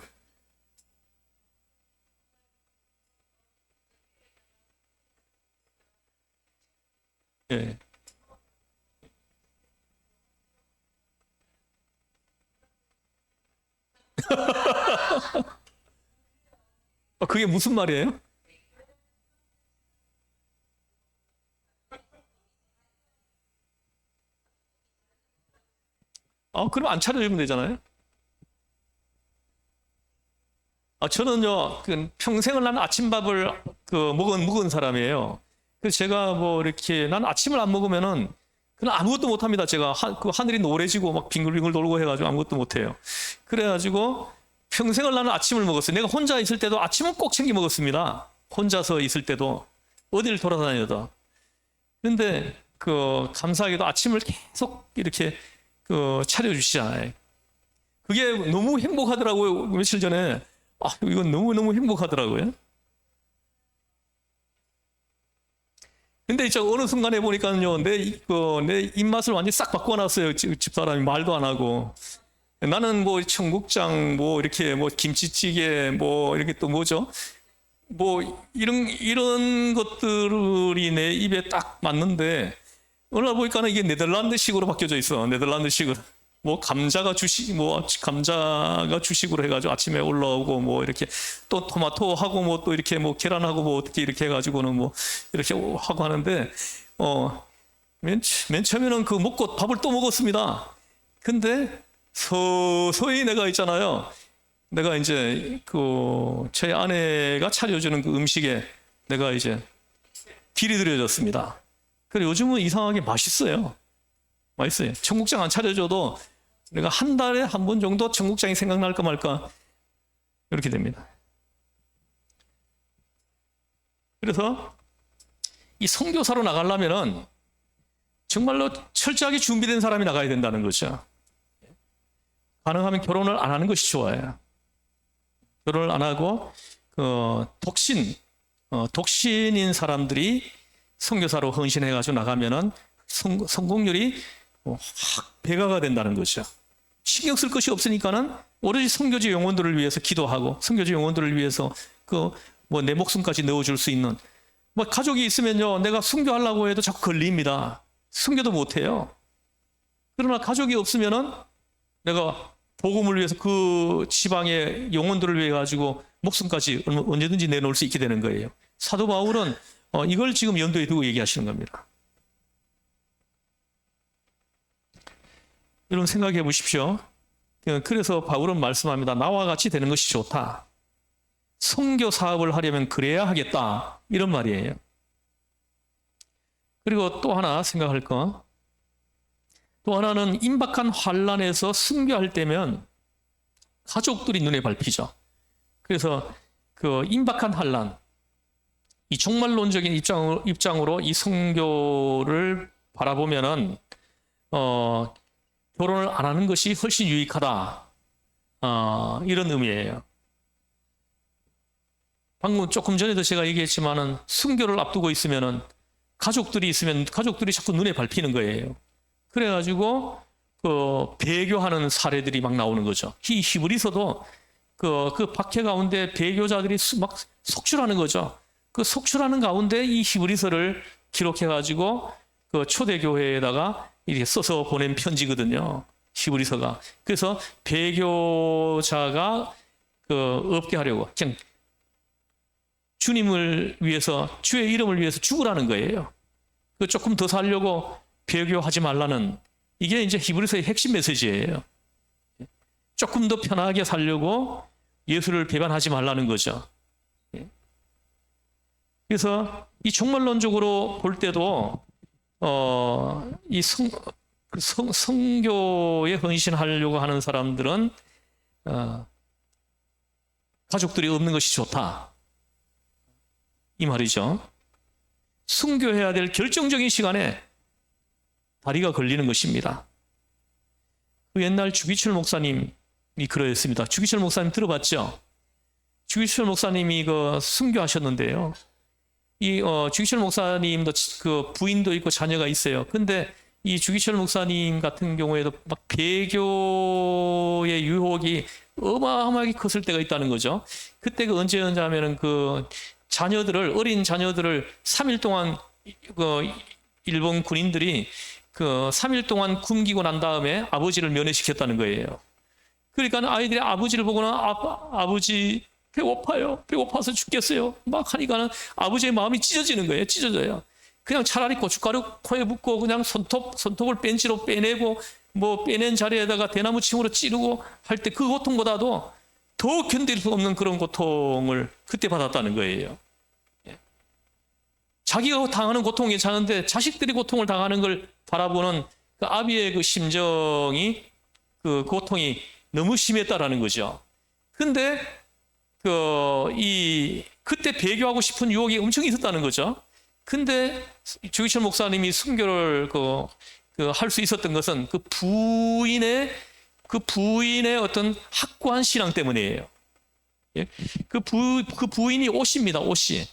예. 그게 무슨 말이에요? 그럼 안 차려주면 되잖아요. 저는요, 평생을 나는 아침밥을 먹은 사람이에요. 그래서 제가 뭐 이렇게 난 아침을 안 먹으면은 그냥 아무것도 못 합니다. 제가 하늘이 노래지고 막 빙글빙글 돌고 해가지고 아무것도 못 해요. 그래가지고 평생을 나는 아침을 먹었어요. 내가 혼자 있을 때도 아침은 꼭 챙겨 먹었습니다. 혼자서 있을 때도 어디를 돌아다녀도. 그런데 감사하게도 아침을 계속 이렇게 차려주시잖아요. 그게 너무 행복하더라고요. 며칠 전에 이건 너무너무 행복하더라고요. 근데 이제 어느 순간에 보니까요, 내 입맛을 완전히 싹 바꿔놨어요. 집사람이 말도 안 하고. 나는 뭐 청국장, 뭐 이렇게 뭐 김치찌개, 뭐 이렇게 또 뭐죠? 뭐 이런 것들이 내 입에 딱 맞는데 어느 날 보니까는 이게 네덜란드식으로 바뀌어져 있어. 네덜란드식으로. 뭐 감자가 주식으로 해가지고 아침에 올라오고 뭐 이렇게 또 토마토하고 뭐 또 이렇게 뭐 계란하고 뭐 어떻게 이렇게 해가지고는 뭐 이렇게 하고 하는데 맨 처음에는 먹고 밥을 또 먹었습니다. 근데 서서히 내가 있잖아요. 내가 이제 제 아내가 차려주는 그 음식에 내가 이제 길이 들여졌습니다. 그래 요즘은 이상하게 맛있어요. 맛있어요. 청국장 안 차려줘도 내가 한 달에 한 번 정도 청국장이 생각날까 말까 이렇게 됩니다. 그래서 이 선교사로 나가려면은 정말로 철저하게 준비된 사람이 나가야 된다는 거죠. 가능하면 결혼을 안 하는 것이 좋아요. 결혼을 안 하고 독신인 사람들이 선교사로 헌신해가지고 나가면은 성공률이 확 배가가 된다는 거죠. 신경 쓸 것이 없으니까는 오로지 선교지 영혼들을 위해서 기도하고 선교지 영혼들을 위해서 뭐 내 목숨까지 넣어줄 수 있는 뭐 가족이 있으면요 내가 선교하려고 해도 자꾸 걸립니다. 선교도 못해요. 그러나 가족이 없으면은 내가 복음을 위해서 그 지방의 영혼들을 위해 가지고 목숨까지 언제든지 내놓을 수 있게 되는 거예요. 사도 바울은 이걸 지금 염두에 두고 얘기하시는 겁니다. 여러분 생각해 보십시오. 그래서 바울은 말씀합니다. 나와 같이 되는 것이 좋다. 선교 사업을 하려면 그래야 하겠다. 이런 말이에요. 그리고 또 하나 생각할 거. 또 하나는 임박한 환란에서 순교할 때면 가족들이 눈에 밟히죠. 그래서 임박한 환란, 이 종말론적인 입장으로 이 선교를 바라보면은 결혼을 안 하는 것이 훨씬 유익하다. 이런 의미예요. 방금 조금 전에도 제가 얘기했지만은 순교를 앞두고 있으면은 가족들이 있으면 가족들이 자꾸 눈에 밟히는 거예요. 그래가지고 배교하는 사례들이 막 나오는 거죠. 히브리서도 그 박해 가운데 배교자들이 막 속출하는 거죠. 그 속출하는 가운데 이 히브리서를 기록해가지고 초대교회에다가 이렇게 써서 보낸 편지거든요. 히브리서가. 그래서 배교자가 없게 하려고 그냥 주님을 위해서, 주의 이름을 위해서 죽으라는 거예요. 조금 더 살려고 배교하지 말라는, 이게 이제 히브리서의 핵심 메시지예요. 조금 더 편하게 살려고 예수를 배반하지 말라는 거죠. 그래서 이 종말론적으로 볼 때도 이 성교에 헌신하려고 하는 사람들은 가족들이 없는 것이 좋다, 이 말이죠. 순교해야 될 결정적인 시간에 다리가 걸리는 것입니다. 그 옛날 주기철 목사님이 그러했습니다. 주기철 목사님 들어봤죠? 주기철 목사님이 순교하셨는데요. 이 주기철 목사님도 그 부인도 있고 자녀가 있어요. 근데 이 주기철 목사님 같은 경우에도 막 배교의 유혹이 어마어마하게 컸을 때가 있다는 거죠. 그때가 언제였냐면은 어린 자녀들을 3일 동안 일본 군인들이 3일 동안 굶기고 난 다음에 아버지를 면회시켰다는 거예요. 그러니까 아이들이 아버지를 보거나 아버지 배고파요, 배고파서 죽겠어요 막 하니까는 아버지의 마음이 찢어지는 거예요. 찢어져요. 그냥 차라리 고춧가루 코에 붓고 그냥 손톱을 벤치로 빼내고 빼낸 자리에다가 대나무 침으로 찌르고 할 때 그 고통보다도 더 견딜 수 없는 그런 고통을 그때 받았다는 거예요. 자기가 당하는 고통이 괜찮은데 자식들이 고통을 당하는 걸 바라보는 그 아비의 그 심정이, 그 고통이 너무 심했다라는 거죠. 근데 그때 배교하고 싶은 유혹이 엄청 있었다는 거죠. 근데 주기철 목사님이 순교를 할 수 있었던 것은 그 부인의 어떤 확고한 신앙 때문이에요. 그 부인이 옷입니다. 옷이.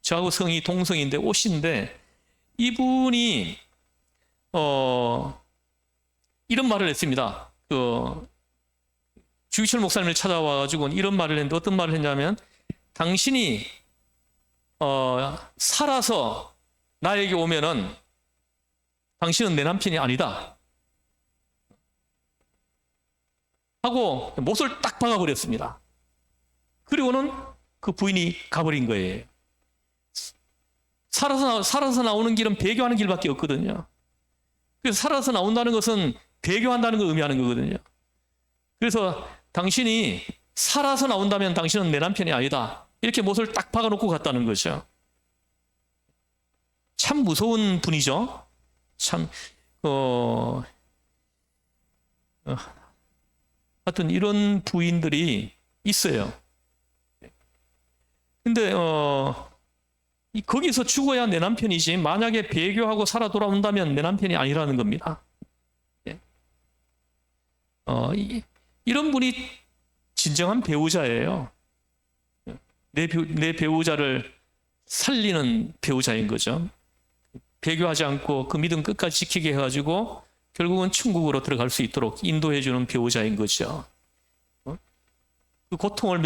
저하고 성이 동성인데 옷인데, 이분이 이런 말을 했습니다. 주기철 목사님을 찾아와가지고 이런 말을 했는데, 어떤 말을 했냐면, 당신이 살아서 나에게 오면은 당신은 내 남편이 아니다 하고 못을 딱 박아버렸습니다. 그리고는 그 부인이 가버린 거예요. 살아서 나오는 길은 배교하는 길밖에 없거든요. 그래서 살아서 나온다는 것은 배교한다는 걸 의미하는 거거든요. 그래서 당신이 살아서 나온다면 당신은 내 남편이 아니다, 이렇게 못을 딱 박아놓고 갔다는 거죠. 참 무서운 분이죠. 참 하여튼 이런 부인들이 있어요. 근데 거기서 죽어야 내 남편이지, 만약에 배교하고 살아 돌아온다면 내 남편이 아니라는 겁니다. 이런 분이 진정한 배우자예요. 내 배우자를 살리는 배우자인 거죠. 배교하지 않고 그 믿음 끝까지 지키게 해가지고 결국은 천국으로 들어갈 수 있도록 인도해주는 배우자인 거죠. 그 고통을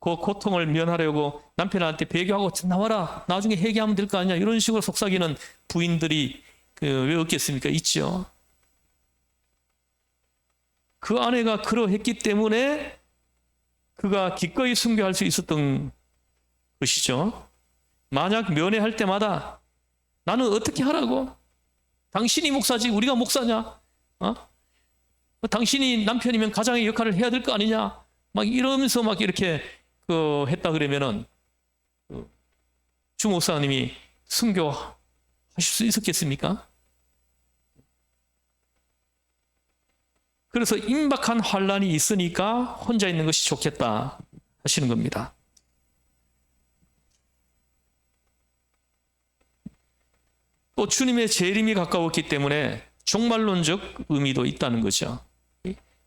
그 고통을 면하려고 남편한테 배교하고 나와라, 나중에 회개하면 될 거 아니야, 이런 식으로 속삭이는 부인들이 왜 없겠습니까? 있죠. 그 아내가 그러했기 때문에 그가 기꺼이 순교할 수 있었던 것이죠. 만약 면회할 때마다 나는 어떻게 하라고? 당신이 목사지 우리가 목사냐? 당신이 남편이면 가장의 역할을 해야 될 거 아니냐? 막 이러면서 막 이렇게 했다 그러면은 주 목사님이 순교하실 수 있었겠습니까? 그래서 임박한 환란이 있으니까 혼자 있는 것이 좋겠다 하시는 겁니다. 또 주님의 재림이 가까웠기 때문에 종말론적 의미도 있다는 거죠.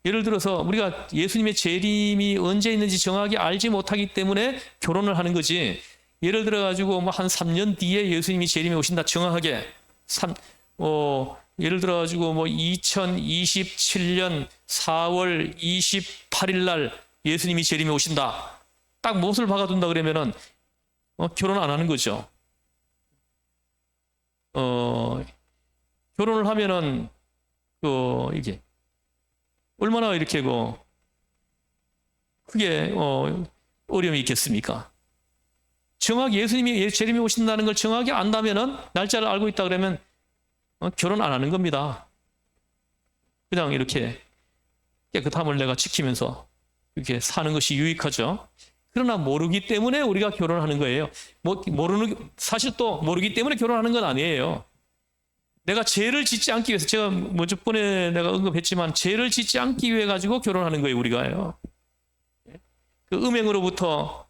예를 들어서 우리가 예수님의 재림이 언제 있는지 정확히 알지 못하기 때문에 결혼을 하는 거지, 예를 들어 가지고 한 3년 뒤에 예수님이 재림에 오신다 정확하게, 예를 들어 가지고 2027년 4월 28일 날 예수님이 재림에 오신다, 딱 못을 박아둔다 그러면은 결혼 안 하는 거죠. 결혼을 하면은 이게 얼마나 이렇게 크게 어려움이 있겠습니까? 정확히 예수님이 재림이 오신다는 걸 정확히 안다면은, 날짜를 알고 있다 그러면 결혼 안 하는 겁니다. 그냥 이렇게 깨끗함을 내가 지키면서 이렇게 사는 것이 유익하죠. 그러나 모르기 때문에 우리가 결혼하는 거예요. 사실 또 모르기 때문에 결혼하는 건 아니에요. 내가 죄를 짓지 않기 위해서, 제가 저번에 내가 언급했지만, 죄를 짓지 않기 위해 가지고 결혼하는 거예요, 우리가요. 그 음행으로부터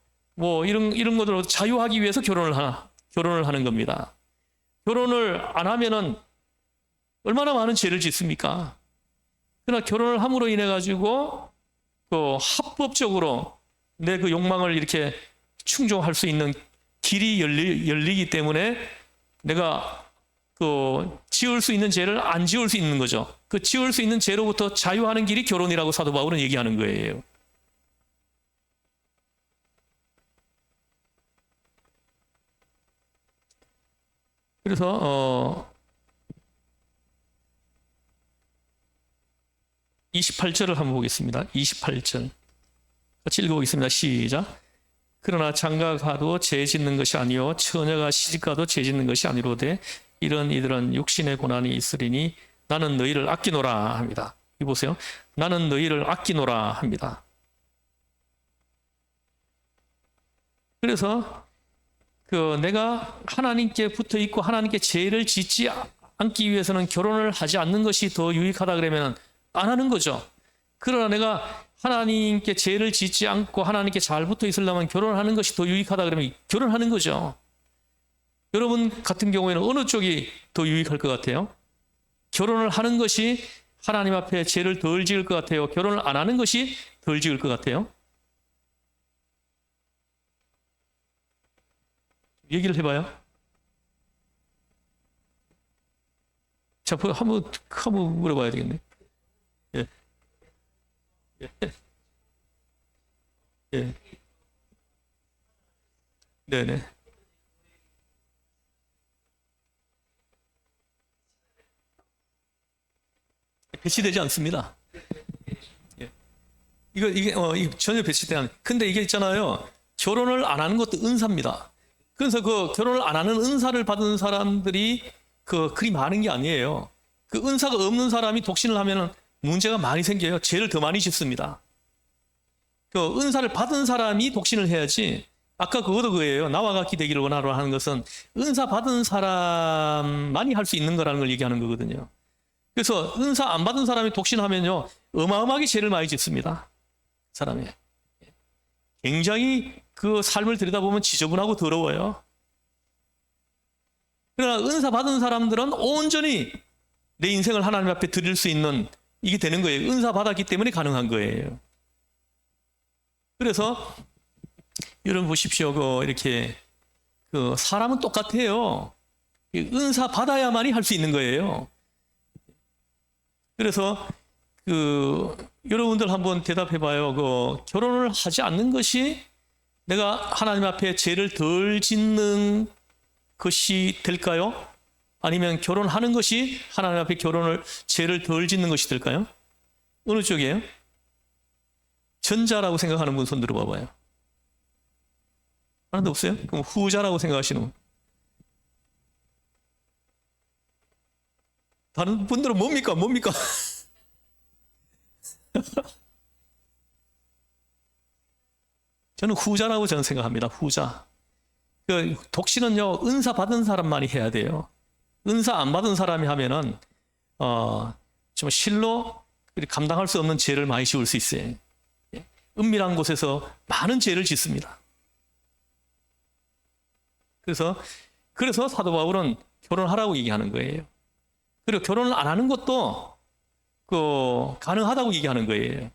이런 것으로 자유하기 위해서 결혼을 하는 겁니다. 결혼을 안 하면은 얼마나 많은 죄를 짓습니까? 그러나 결혼을 함으로 인해 가지고 합법적으로 내 그 욕망을 이렇게 충족할 수 있는 길이 열리기 때문에 내가 지을 수 있는 죄를 안 지을 수 있는 거죠. 그 지을 수 있는 죄로부터 자유하는 길이 결혼이라고 사도 바울은 얘기하는 거예요. 그래서 28절을 한번 보겠습니다. 28절 같이 읽어보겠습니다. 시작. 그러나 장가가도 죄 짓는 것이 아니요 처녀가 시집가도 죄 짓는 것이 아니로되 이런 이들은 육신의 고난이 있으리니 나는 너희를 아끼노라 합니다. 이 보세요. 나는 너희를 아끼노라 합니다. 그래서 내가 하나님께 붙어 있고 하나님께 죄를 짓지 않기 위해서는 결혼을 하지 않는 것이 더 유익하다 그러면 안 하는 거죠. 그러나 내가 하나님께 죄를 짓지 않고 하나님께 잘 붙어 있으려면 결혼하는 것이 더 유익하다 그러면 결혼하는 거죠. 여러분 같은 경우에는 어느 쪽이 더 유익할 것 같아요? 결혼을 하는 것이 하나님 앞에 죄를 덜 지을 것 같아요? 결혼을 안 하는 것이 덜 지을 것 같아요? 얘기를 해봐요. 자, 한번 물어봐야 되겠네. 예. 예. 예. 네네. 배치되지 않습니다. 예. 이게 전혀 배치되지 않아요. 근데 이게 있잖아요. 결혼을 안 하는 것도 은사입니다. 그래서 결혼을 안 하는 은사를 받은 사람들이 그리 많은 게 아니에요. 그 은사가 없는 사람이 독신을 하면은 문제가 많이 생겨요. 죄를 더 많이 짓습니다. 은사를 받은 사람이 독신을 해야지. 아까 그것도 그거예요. 나와 같이 되기를 원하노라 하는 것은 은사 받은 사람만이 할 수 있는 거라는 걸 얘기하는 거거든요. 그래서 은사 안 받은 사람이 독신하면요, 어마어마하게 죄를 많이 짓습니다. 사람이. 굉장히 그 삶을 들여다보면 지저분하고 더러워요. 그러나 은사 받은 사람들은 온전히 내 인생을 하나님 앞에 드릴 수 있는 이게 되는 거예요. 은사 받았기 때문에 가능한 거예요. 그래서 여러분 보십시오. 이렇게 사람은 똑같아요. 은사 받아야만이 할 수 있는 거예요. 그래서 여러분들 한번 대답해 봐요. 결혼을 하지 않는 것이 내가 하나님 앞에 죄를 덜 짓는 것이 될까요? 아니면 결혼하는 것이 하나님 앞에 죄를 덜 짓는 것이 될까요? 어느 쪽이에요? 전자라고 생각하는 분 손 들어봐 봐요. 하나도 없어요? 그럼 후자라고 생각하시는 분? 다른 분들은 뭡니까? 저는 후자라고 생각합니다. 후자. 독신은요, 은사 받은 사람만이 해야 돼요. 은사 안 받은 사람이 하면은, 좀 실로 감당할 수 없는 죄를 많이 지을 수 있어요. 은밀한 곳에서 많은 죄를 짓습니다. 그래서 사도 바울은 결혼하라고 얘기하는 거예요. 그리고 결혼을 안 하는 것도 가능하다고 얘기하는 거예요.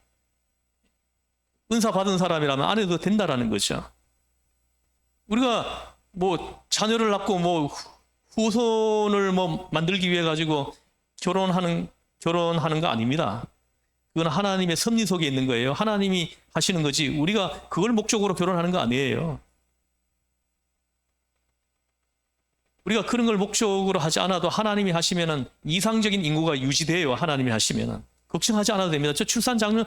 은사 받은 사람이라면 안 해도 된다라는 거죠. 우리가 자녀를 낳고 후손을 만들기 위해 가지고 결혼하는 거 아닙니다. 그건 하나님의 섭리 속에 있는 거예요. 하나님이 하시는 거지 우리가 그걸 목적으로 결혼하는 거 아니에요. 우리가 그런 걸 목적으로 하지 않아도 하나님이 하시면은 이상적인 인구가 유지돼요. 하나님이 하시면은 걱정하지 않아도 됩니다. 저 출산 장려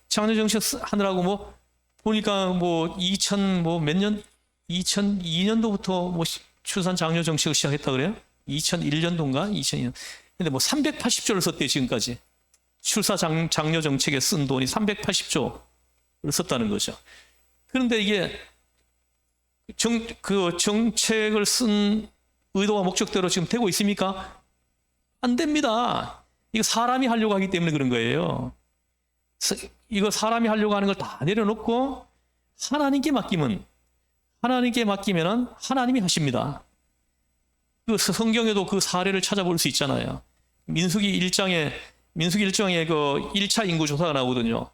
정책 하느라고 뭐 보니까 뭐 2000 뭐 몇 년 2002년도부터 뭐 출산 장려 정책을 시작했다 그래요? 2001년도인가 2002년. 근데 뭐 380조를 썼대요 지금까지. 출산 장려 정책에 쓴 돈이 380조를 썼다는 거죠. 그런데 이게 그 정책을 쓴 의도와 목적대로 지금 되고 있습니까? 안 됩니다. 이거 사람이 하려고 하기 때문에 그런 거예요. 이거 사람이 하려고 하는 걸 다 내려놓고 하나님께 맡기면은 하나님이 하십니다. 그 성경에도 그 사례를 찾아볼 수 있잖아요. 민수기 1장에 그 1차 인구 조사가 나오거든요.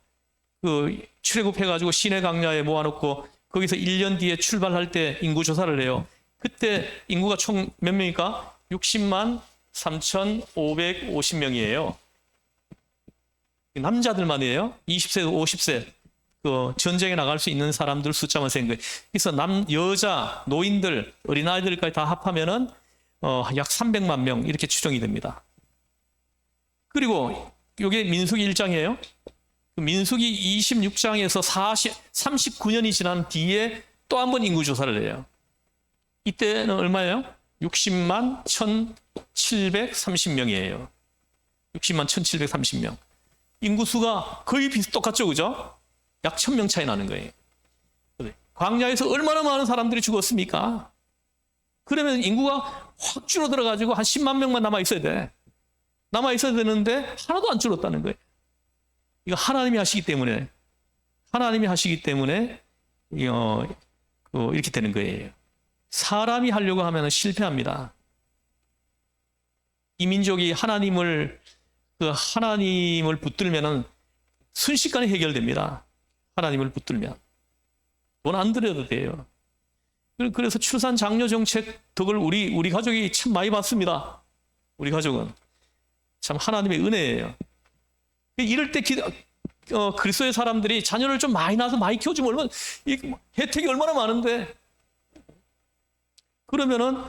그 출애굽해가지고 시내 강야에 모아놓고 거기서 1년 뒤에 출발할 때 인구 조사를 해요. 그때 인구가 총 몇 명입니까? 60만 3,550명이에요. 남자들만이에요. 20세에서 50세 그 전쟁에 나갈 수 있는 사람들 숫자만 센 거예요. 그래서 여자, 노인들, 어린아이들까지 다 합하면은 약 300만 명 이렇게 추정이 됩니다. 그리고 이게 민수기 1장이에요. 민수기 26장에서 39년이 지난 뒤에 또 한 번 인구 조사를 해요. 이때는 얼마예요? 60만 1,730명이에요. 60만 1,730명. 인구수가 거의 똑같죠, 그죠? 약 1,000명 차이 나는 거예요. 광야에서 얼마나 많은 사람들이 죽었습니까? 그러면 인구가 확 줄어들어가지고 한 10만 명만 남아 있어야 돼. 남아 있어야 되는데 하나도 안 줄었다는 거예요. 이거 하나님이 하시기 때문에 이렇게 되는 거예요. 사람이 하려고 하면 실패합니다. 이 민족이 하나님을 붙들면은 순식간에 해결됩니다. 하나님을 붙들면 돈 안 들여도 돼요. 그래서 출산 장려 정책 덕을 우리 가족이 참 많이 받습니다. 우리 가족은 참 하나님의 은혜예요. 이럴 때 그리스도의 사람들이 자녀를 좀 많이 낳아서 많이 키워주면 얼마나 혜택이 얼마나 많은데. 그러면은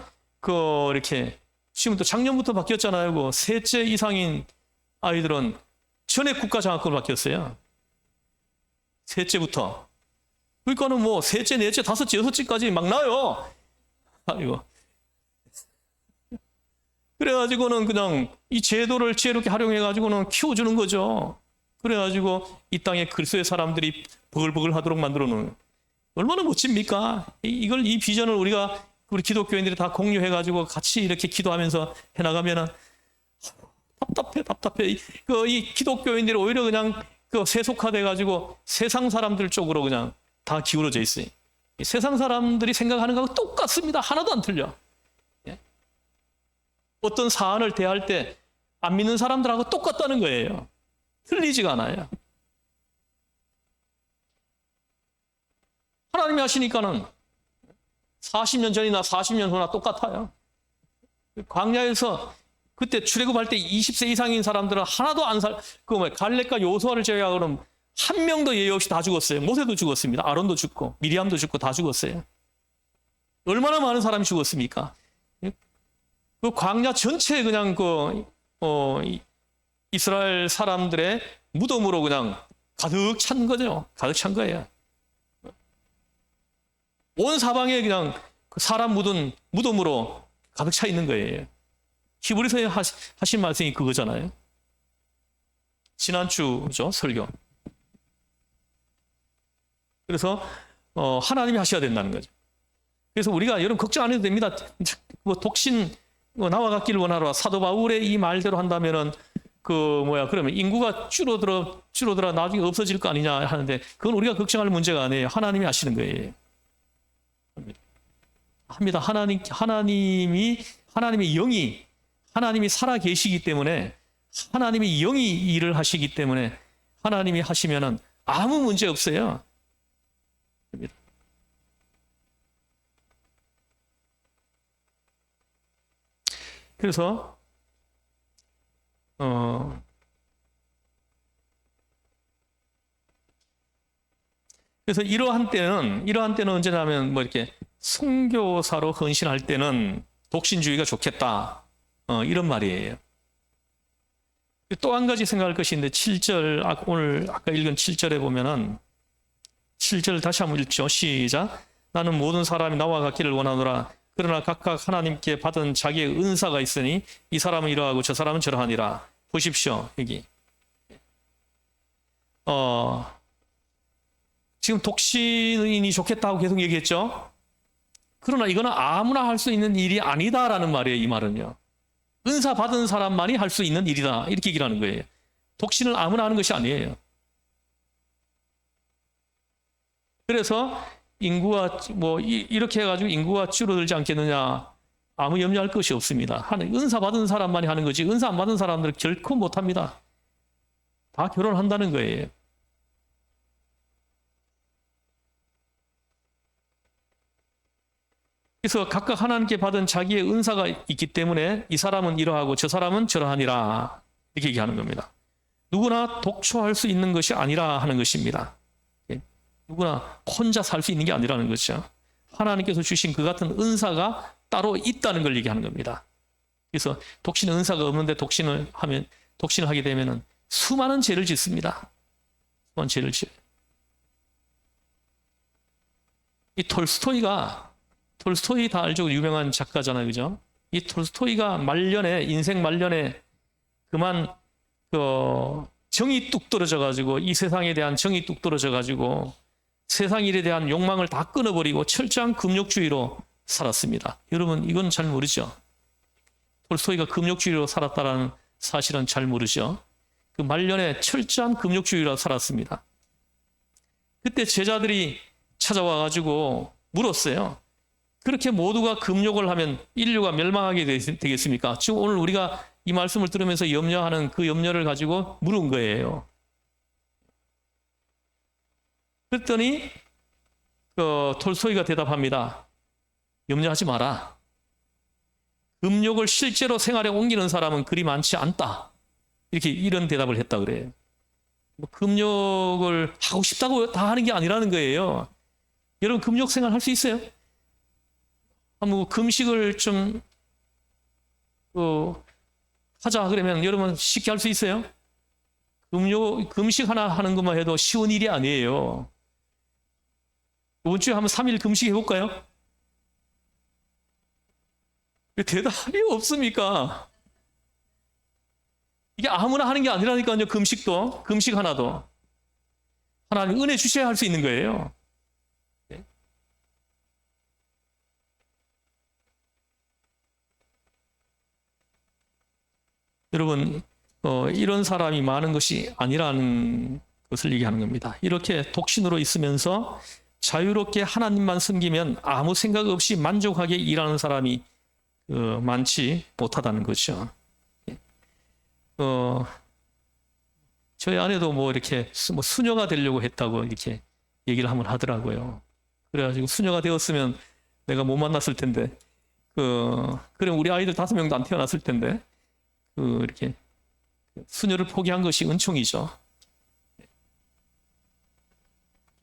이렇게 지금 또 작년부터 바뀌었잖아요. 그 셋째 이상인 아이들은 전액 국가 장학금을 바뀌었어요. 셋째부터. 그러니까는 뭐 셋째, 넷째, 다섯째, 여섯째까지 막 나요. 아이고. 그래가지고는 그냥 이 제도를 지혜롭게 활용해가지고는 키워주는 거죠. 그래가지고 이 땅에 그리스도의 사람들이 버글버글 하도록 만들어 놓은. 얼마나 멋집니까? 이 비전을 우리 기독교인들이 다 공유해가지고 같이 이렇게 기도하면서 해나가면은 답답해. 이 기독교인들이 오히려 그냥 세속화돼가지고 세상 사람들 쪽으로 그냥 다 기울어져 있어요. 세상 사람들이 생각하는 거하고 똑같습니다. 하나도 안 틀려. 예? 어떤 사안을 대할 때 안 믿는 사람들하고 똑같다는 거예요. 틀리지가 않아요. 하나님이 하시니까는 40년 전이나 40년 후나 똑같아요. 광야에서 그때 출애굽할 때 20세 이상인 사람들은 하나도 갈렙과 요수아를 제외하고는 한 명도 예외 없이 다 죽었어요. 모세도 죽었습니다. 아론도 죽고 미리암도 죽고 다 죽었어요. 얼마나 많은 사람이 죽었습니까? 그 광야 전체에 그냥 이스라엘 사람들의 무덤으로 그냥 가득 찬 거죠. 가득 찬 거예요. 온 사방에 그냥 사람 묻은 무덤으로 가득 차 있는 거예요. 히브리서에 하신 말씀이 그거잖아요. 지난주죠, 설교. 그래서 하나님이 하셔야 된다는 거죠. 그래서 우리가 여러분 걱정 안 해도 됩니다. 뭐 독신 나와 같기를 원하라. 사도 바울의 이 말대로 한다면은 그러면 인구가 줄어들어 나중에 없어질 거 아니냐 하는데 그건 우리가 걱정할 문제가 아니에요. 하나님이 하시는 거예요. 합니다. 하나님의 영이 하나님이 살아 계시기 때문에 하나님의 영이 일을 하시기 때문에 하나님이 하시면은 아무 문제 없어요. 그래서 이러한 때는 언제냐면 뭐 이렇게 선교사로 헌신할 때는 독신주의가 좋겠다. 이런 말이에요. 또 한 가지 생각할 것이 있는데 7절 오늘 아까 읽은 7절에 보면은 7절 다시 한번 읽죠. 시작. 나는 모든 사람이 나와 같기를 원하노라. 그러나 각각 하나님께 받은 자기의 은사가 있으니 이 사람은 이러하고 저 사람은 저러하니라. 보십시오. 여기. 지금 독신인이 좋겠다고 계속 얘기했죠. 그러나 이거는 아무나 할 수 있는 일이 아니다라는 말이에요. 이 말은요. 은사 받은 사람만이 할 수 있는 일이다. 이렇게 얘기를 하는 거예요. 독신을 아무나 하는 것이 아니에요. 그래서 인구가 이렇게 해가지고 인구가 줄어들지 않겠느냐, 아무 염려할 것이 없습니다. 은사 받은 사람만이 하는 거지 은사 안 받은 사람들은 결코 못합니다. 다 결혼한다는 거예요. 그래서 각각 하나님께 받은 자기의 은사가 있기 때문에 이 사람은 이러하고 저 사람은 저러하니라 이렇게 얘기하는 겁니다. 누구나 독초할 수 있는 것이 아니라 하는 것입니다. 누구나 혼자 살 수 있는 게 아니라는 거죠. 하나님께서 주신 그 같은 은사가 따로 있다는 걸 얘기하는 겁니다. 그래서 독신의 은사가 없는데 독신을 하게 되면은 수많은 죄를 짓습니다. 수많은 죄를 지어요. 이 톨스토이 다 알죠? 유명한 작가잖아요. 그죠? 이 톨스토이가 인생 말년에 그만 정이 뚝 떨어져 가지고 이 세상에 대한 정이 뚝 떨어져 가지고 세상 일에 대한 욕망을 다 끊어버리고 철저한 금욕주의로 살았습니다. 여러분 이건 잘 모르죠? 톨스토이가 금욕주의로 살았다는 사실은 잘 모르죠? 그 말년에 철저한 금욕주의로 살았습니다. 그때 제자들이 찾아와 가지고 물었어요. 그렇게 모두가 금욕을 하면 인류가 멸망하게 되겠습니까? 지금 오늘 우리가 이 말씀을 들으면서 염려하는 그 염려를 가지고 물은 거예요. 그랬더니 톨스토이가 대답합니다. 염려하지 마라. 금욕을 실제로 생활에 옮기는 사람은 그리 많지 않다. 이런 대답을 했다 그래요. 금욕을 하고 싶다고 다 하는 게 아니라는 거예요. 여러분 금욕 생활 할 수 있어요? 금식을 좀 하자 그러면 여러분 쉽게 할 수 있어요? 금식 하나 하는 것만 해도 쉬운 일이 아니에요. 이번 주에 한번 3일 금식 해볼까요? 대답이 없습니까? 이게 아무나 하는 게 아니라니까요. 금식 하나도 하나님 은혜 주셔야 할 수 있는 거예요. 여러분 이런 사람이 많은 것이 아니라는 것을 얘기하는 겁니다. 이렇게 독신으로 있으면서 자유롭게 하나님만 섬기면 아무 생각 없이 만족하게 일하는 사람이 많지 못하다는 거죠. 저희 아내도 이렇게 수녀가 되려고 했다고 이렇게 얘기를 한번 하더라고요. 그래가지고 수녀가 되었으면 내가 못 만났을 텐데, 그럼 우리 아이들 5명도 안 태어났을 텐데, 이렇게 수녀를 포기한 것이 은총이죠.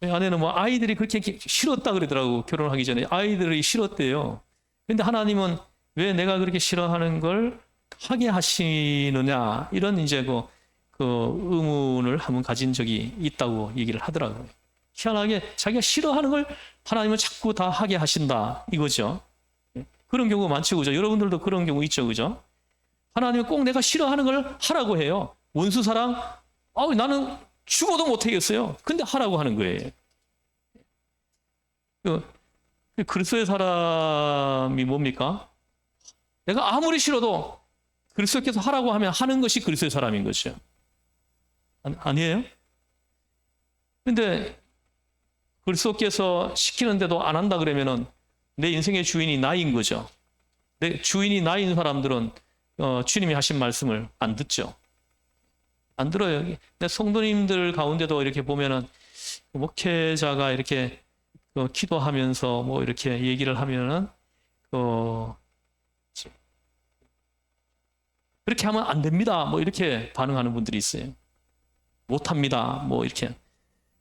저희 아내는 아이들이 그렇게 싫었다 그러더라고. 결혼하기 전에 아이들이 싫었대요. 그런데 하나님은 왜 내가 그렇게 싫어하는 걸 하게 하시느냐, 이런 이제 그 의문을 한번 가진 적이 있다고 얘기를 하더라고요. 희한하게 자기가 싫어하는 걸 하나님은 자꾸 다 하게 하신다 이거죠. 그런 경우가 많죠, 그죠? 여러분들도 그런 경우 있죠, 그죠? 하나님은 꼭 내가 싫어하는 걸 하라고 해요. 원수 사랑, 나는 죽어도 못 하겠어요. 근데 하라고 하는 거예요. 그리스도의 사람이 뭡니까? 내가 아무리 싫어도 그리스도께서 하라고 하면 하는 것이 그리스도의 사람인 것이죠. 아니에요? 근데 그리스도께서 시키는데도 안 한다 그러면은 내 인생의 주인이 나인 거죠. 내 주인이 나인 사람들은 주님이 하신 말씀을 안 듣죠. 안 들어요. 근데 성도님들 가운데도 이렇게 보면은 목회자가 이렇게 기도하면서 이렇게 얘기를 하면은 그렇게 하면 안 됩니다. 이렇게 반응하는 분들이 있어요. 못 합니다. 이렇게.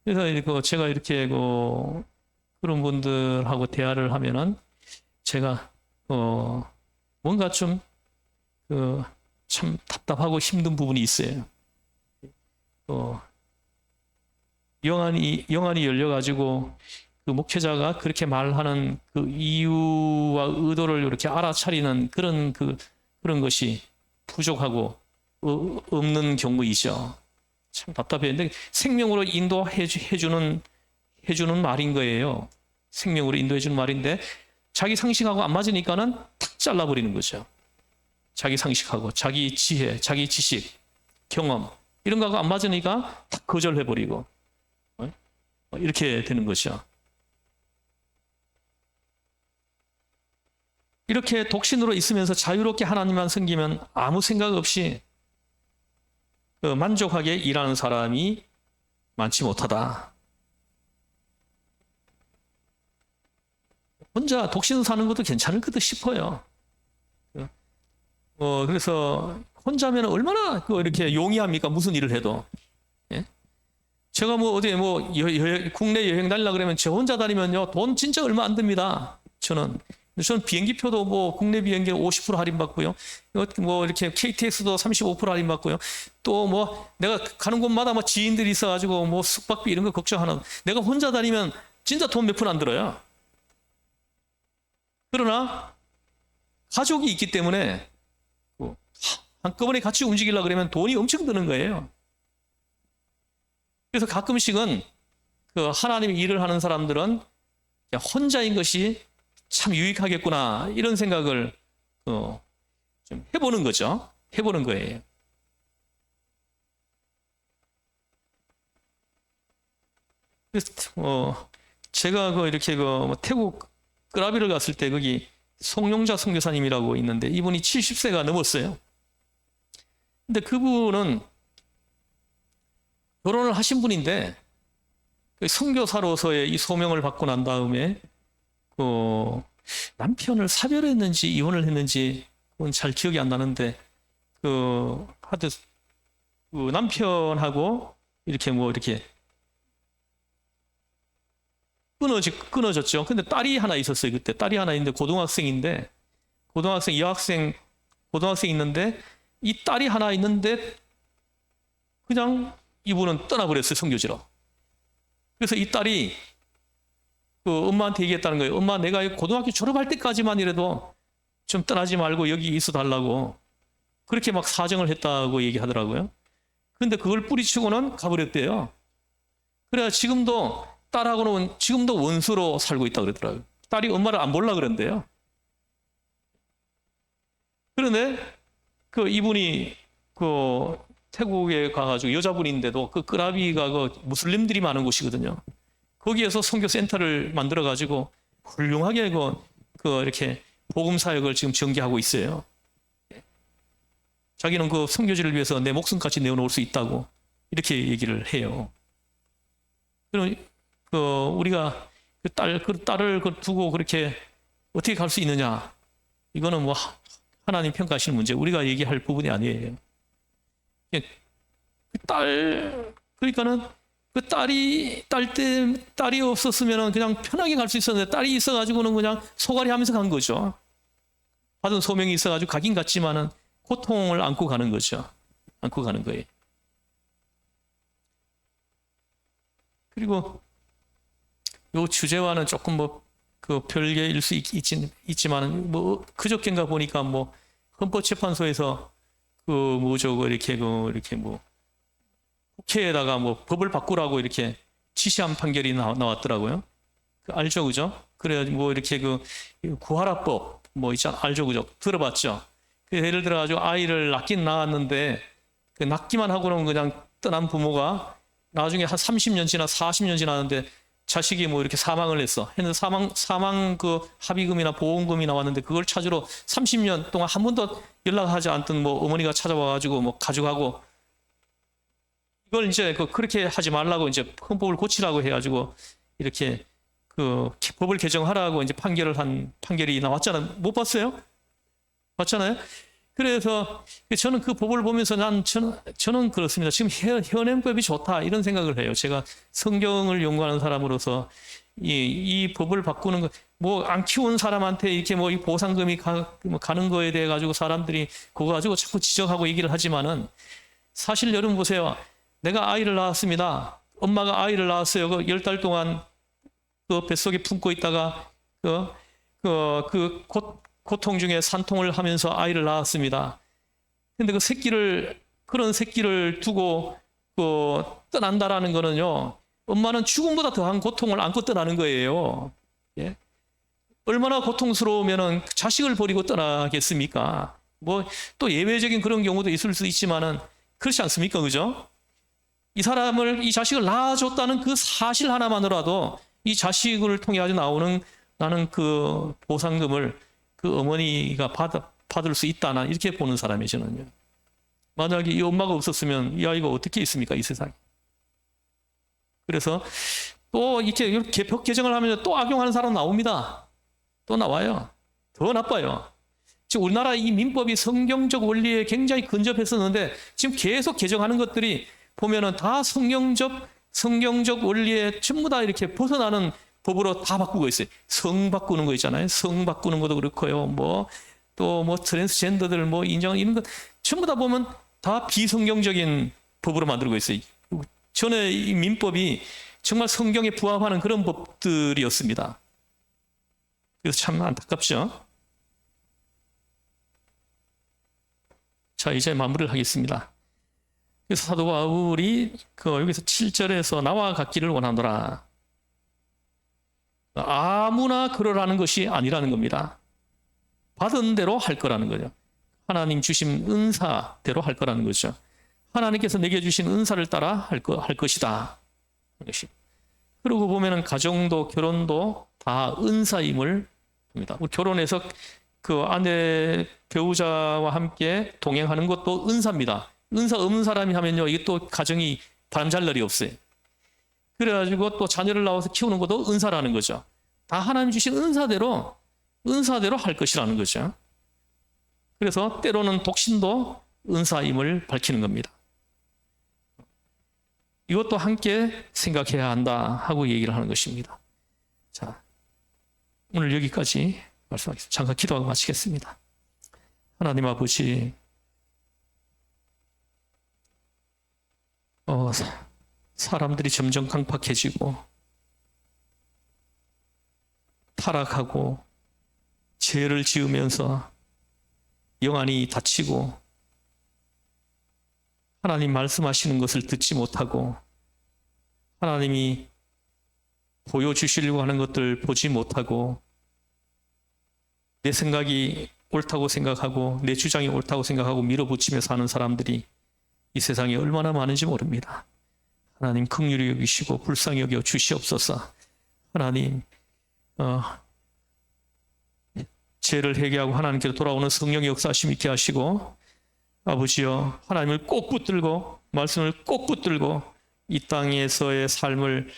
그래서 제가 이렇게 그런 분들하고 대화를 하면은 제가 뭔가 좀 참 답답하고 힘든 부분이 있어요. 영안이 열려가지고 그 목회자가 그렇게 말하는 그 이유와 의도를 이렇게 알아차리는 그런 것이 부족하고 없는 경우이죠. 참 답답해요. 근데 생명으로 인도해주는 말인 거예요. 생명으로 인도해주는 말인데 자기 상식하고 안 맞으니까는 탁 잘라버리는 거죠. 자기 상식하고 자기 지혜, 자기 지식, 경험 이런 거하고 안 맞으니까 탁 거절해버리고 이렇게 되는 거죠. 이렇게 독신으로 있으면서 자유롭게 하나님만 섬기면 아무 생각 없이 만족하게 일하는 사람이 많지 못하다. 혼자 독신으로 사는 것도 괜찮을 듯 싶어요. 그래서 혼자면 얼마나 이렇게 용이합니까? 무슨 일을 해도. 예? 제가 어디 국내 여행 다니려 그러면 저 혼자 다니면요 돈 진짜 얼마 안 듭니다. 저는 비행기표도 국내 비행기 50% 할인받고요. 이렇게 KTX도 35% 할인받고요. 또 내가 가는 곳마다 지인들이 있어가지고 숙박비 이런 거 걱정하는. 내가 혼자 다니면 진짜 돈 몇 푼 안 들어요. 그러나 가족이 있기 때문에 한꺼번에 같이 움직이려고 그러면 돈이 엄청 드는 거예요. 그래서 가끔씩은 하나님의 일을 하는 사람들은 혼자인 것이 참 유익하겠구나 이런 생각을 좀 해보는 거죠. 해보는 거예요. 그래서 제가 이렇게 태국 끄라비를 갔을 때 거기 송용자 선교사님이라고 있는데 이분이 70세가 넘었어요. 근데 그분은 결혼을 하신 분인데 선교사로서의 이 소명을 받고 난 다음에 남편을 사별했는지 이혼을 했는지 그건 잘 기억이 안 나는데 하여튼 남편하고 이렇게 이렇게 끊어졌죠. 근데 딸이 하나 있었어요. 그때 딸이 하나 있는데 고등학생 고등학생 있는데 이 딸이 하나 있는데 그냥 이분은 떠나버렸어요. 선교지로. 그래서 이 딸이 엄마한테 얘기했다는 거예요. 엄마, 내가 고등학교 졸업할 때까지만이라도 좀 떠나지 말고 여기 있어 달라고. 그렇게 사정을 했다고 얘기하더라고요. 그런데 그걸 뿌리치고는 가버렸대요. 그래야 딸하고는 지금도 원수로 살고 있다고 그러더라고요. 딸이 엄마를 안 볼라 그런대요. 그런데 이분이 태국에 가가지고 여자분인데도 끄라비가 무슬림들이 많은 곳이거든요. 거기에서 선교 센터를 만들어가지고 훌륭하게 이렇게 복음 사역을 지금 전개하고 있어요. 자기는 선교지를 위해서 내 목숨까지 내어놓을 수 있다고 이렇게 얘기를 해요. 그럼 우리가 딸을 두고 그렇게 어떻게 갈 수 있느냐? 이거는 하나님 평가하시는 문제, 우리가 얘기할 부분이 아니에요. 그러니까는 딸이 없었으면 그냥 편하게 갈 수 있었는데 딸이 있어가지고는 그냥 소갈이 하면서 간 거죠. 받은 소명이 있어가지고 가긴 갔지만은 고통을 안고 가는 거죠. 안고 가는 거예요. 그리고 이 주제와는 조금 별개일 수 있지만은 그저께인가 보니까 헌법재판소에서 이렇게 국회에다가 법을 바꾸라고 이렇게 지시한 판결이 나왔더라고요. 알죠, 그죠? 그래 이렇게 구하라법 있잖아, 알죠, 그죠? 들어봤죠? 예를 들어가지고 아이를 낳긴 낳았는데 낳기만 하고는 그냥 떠난 부모가 나중에 한 30년 지나 40년 지났는데 자식이 이렇게 사망을 했어. 했는데 사망 합의금이나 보험금이 나왔는데 그걸 찾으러 30년 동안 한 번도 연락하지 않던 어머니가 찾아와가지고 가져가고, 이걸 이제 그렇게 하지 말라고 이제 헌법을 고치라고 해가지고 이렇게 법을 개정하라고 이제 판결이 나왔잖아요. 못 봤어요? 봤잖아요. 그래서 저는 그 법을 보면서 저는 그렇습니다. 지금 현행법이 좋다 이런 생각을 해요. 제가 성경을 연구하는 사람으로서 이 법을 바꾸는 거, 뭐 안 키운 사람한테 이렇게 뭐 이 보상금이 가는 거에 대해 가지고 사람들이 그거 가지고 자꾸 지적하고 얘기를 하지만은 사실 여러분 보세요. 내가 아이를 낳았습니다. 엄마가 아이를 낳았어요. 그 10달 동안 그 뱃속에 품고 있다가 고통 중에 산통을 하면서 아이를 낳았습니다. 근데 그런 새끼를 두고 떠난다라는 거는요, 엄마는 죽음보다 더한 고통을 안고 떠나는 거예요. 예? 얼마나 고통스러우면은 자식을 버리고 떠나겠습니까? 뭐 또 예외적인 그런 경우도 있을 수 있지만은 그렇지 않습니까? 그죠? 이 자식을 낳아줬다는 그 사실 하나만으로도 이 자식을 통해 가지고 나는 그 보상금을 그 어머니가 받을 수 있다. 난 이렇게 보는 사람이에요, 저는요. 만약에 이 엄마가 없었으면 이 아이가 어떻게 있습니까? 이 세상에. 그래서 또 이렇게 법 개정을 하면 또 악용하는 사람 나옵니다. 또 나와요. 더 나빠요. 지금 우리나라 이 민법이 성경적 원리에 굉장히 근접했었는데 지금 계속 개정하는 것들이 보면은 다 성경적 원리에 전부 다 이렇게 벗어나는 법으로 다 바꾸고 있어요. 성 바꾸는 거 있잖아요. 성 바꾸는 것도 그렇고요. 또 트랜스젠더들 인정 이런 것 전부 다 보면 다 비성경적인 법으로 만들고 있어요. 전에 이 민법이 정말 성경에 부합하는 그런 법들이었습니다. 그래서 참 안타깝죠. 자, 이제 마무리를 하겠습니다. 그래서 사도 바울이 여기서 7절에서 나와 같기를 원하노라. 아무나 그러라는 것이 아니라는 겁니다. 받은 대로 할 거라는 거죠. 하나님 주신 은사대로 할 거라는 거죠. 하나님께서 내게 주신 은사를 따라 할 것이다. 그러고 보면은 가정도 결혼도 다 은사임을 봅니다. 결혼해서 그 아내 배우자와 함께 동행하는 것도 은사입니다. 은사 없는 사람이 하면요, 이게 또 가정이 바람 잘 날이 없어요. 그래가지고 또 자녀를 낳아서 키우는 것도 은사라는 거죠. 다 하나님 주신 은사대로 할 것이라는 거죠. 그래서 때로는 독신도 은사임을 밝히는 겁니다. 이것도 함께 생각해야 한다 하고 얘기를 하는 것입니다. 자, 오늘 여기까지 말씀하겠습니다. 잠깐 기도하고 마치겠습니다. 하나님 아버지, 사람들이 점점 강팍해지고 타락하고 죄를 지으면서 영안이 닫히고 하나님 말씀하시는 것을 듣지 못하고 하나님이 보여주시려고 하는 것들 보지 못하고 내 생각이 옳다고 생각하고 내 주장이 옳다고 생각하고 밀어붙이며 사는 사람들이 이 세상에 얼마나 많은지 모릅니다. 하나님 긍휼히 여기시고 불쌍히 여겨 주시옵소서. 하나님 죄를 회개하고 하나님께로 돌아오는 성령의 역사하심 있게 하시고 아버지여 하나님을 꼭 붙들고 말씀을 꼭 붙들고 이 땅에서의 삶을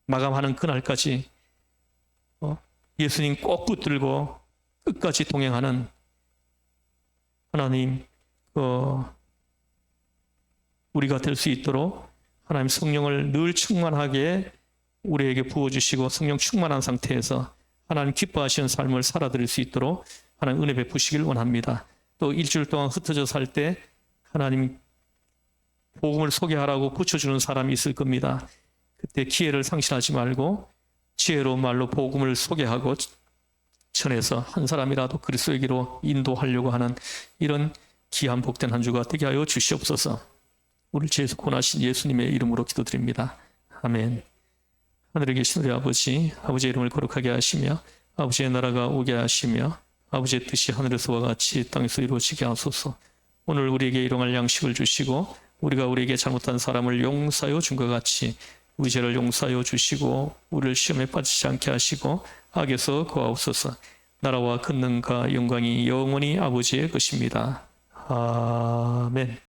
마감하는 그날까지 예수님 꼭 붙들고 끝까지 동행하는 하나님 우리가 될 수 있도록 하나님 성령을 늘 충만하게 우리에게 부어주시고 성령 충만한 상태에서 하나님 기뻐하시는 삶을 살아드릴 수 있도록 하나님 은혜 베푸시길 원합니다. 또 일주일 동안 흩어져 살 때 하나님 복음을 소개하라고 붙여주는 사람이 있을 겁니다. 그때 기회를 상실하지 말고 지혜로운 말로 복음을 소개하고 전해서 한 사람이라도 그리스도에게로 인도하려고 하는 이런 귀한 복된 한 주가 되게 하여 주시옵소서. 우리 죄에서 구원하신 예수님의 이름으로 기도드립니다. 아멘. 하늘에 계신 우리 아버지의 이름을 거룩하게 하시며 아버지의 나라가 오게 하시며 아버지의 뜻이 하늘에서와 같이 땅에서 이루어지게 하소서. 오늘 우리에게 일용할 양식을 주시고 우리가 우리에게 잘못한 사람을 용서하여 준 것 같이 우리 죄를 용서하여 주시고 우리를 시험에 빠지지 않게 하시고 악에서 구하옵소서. 나라와 권능과 영광이 영원히 아버지의 것입니다. 아멘.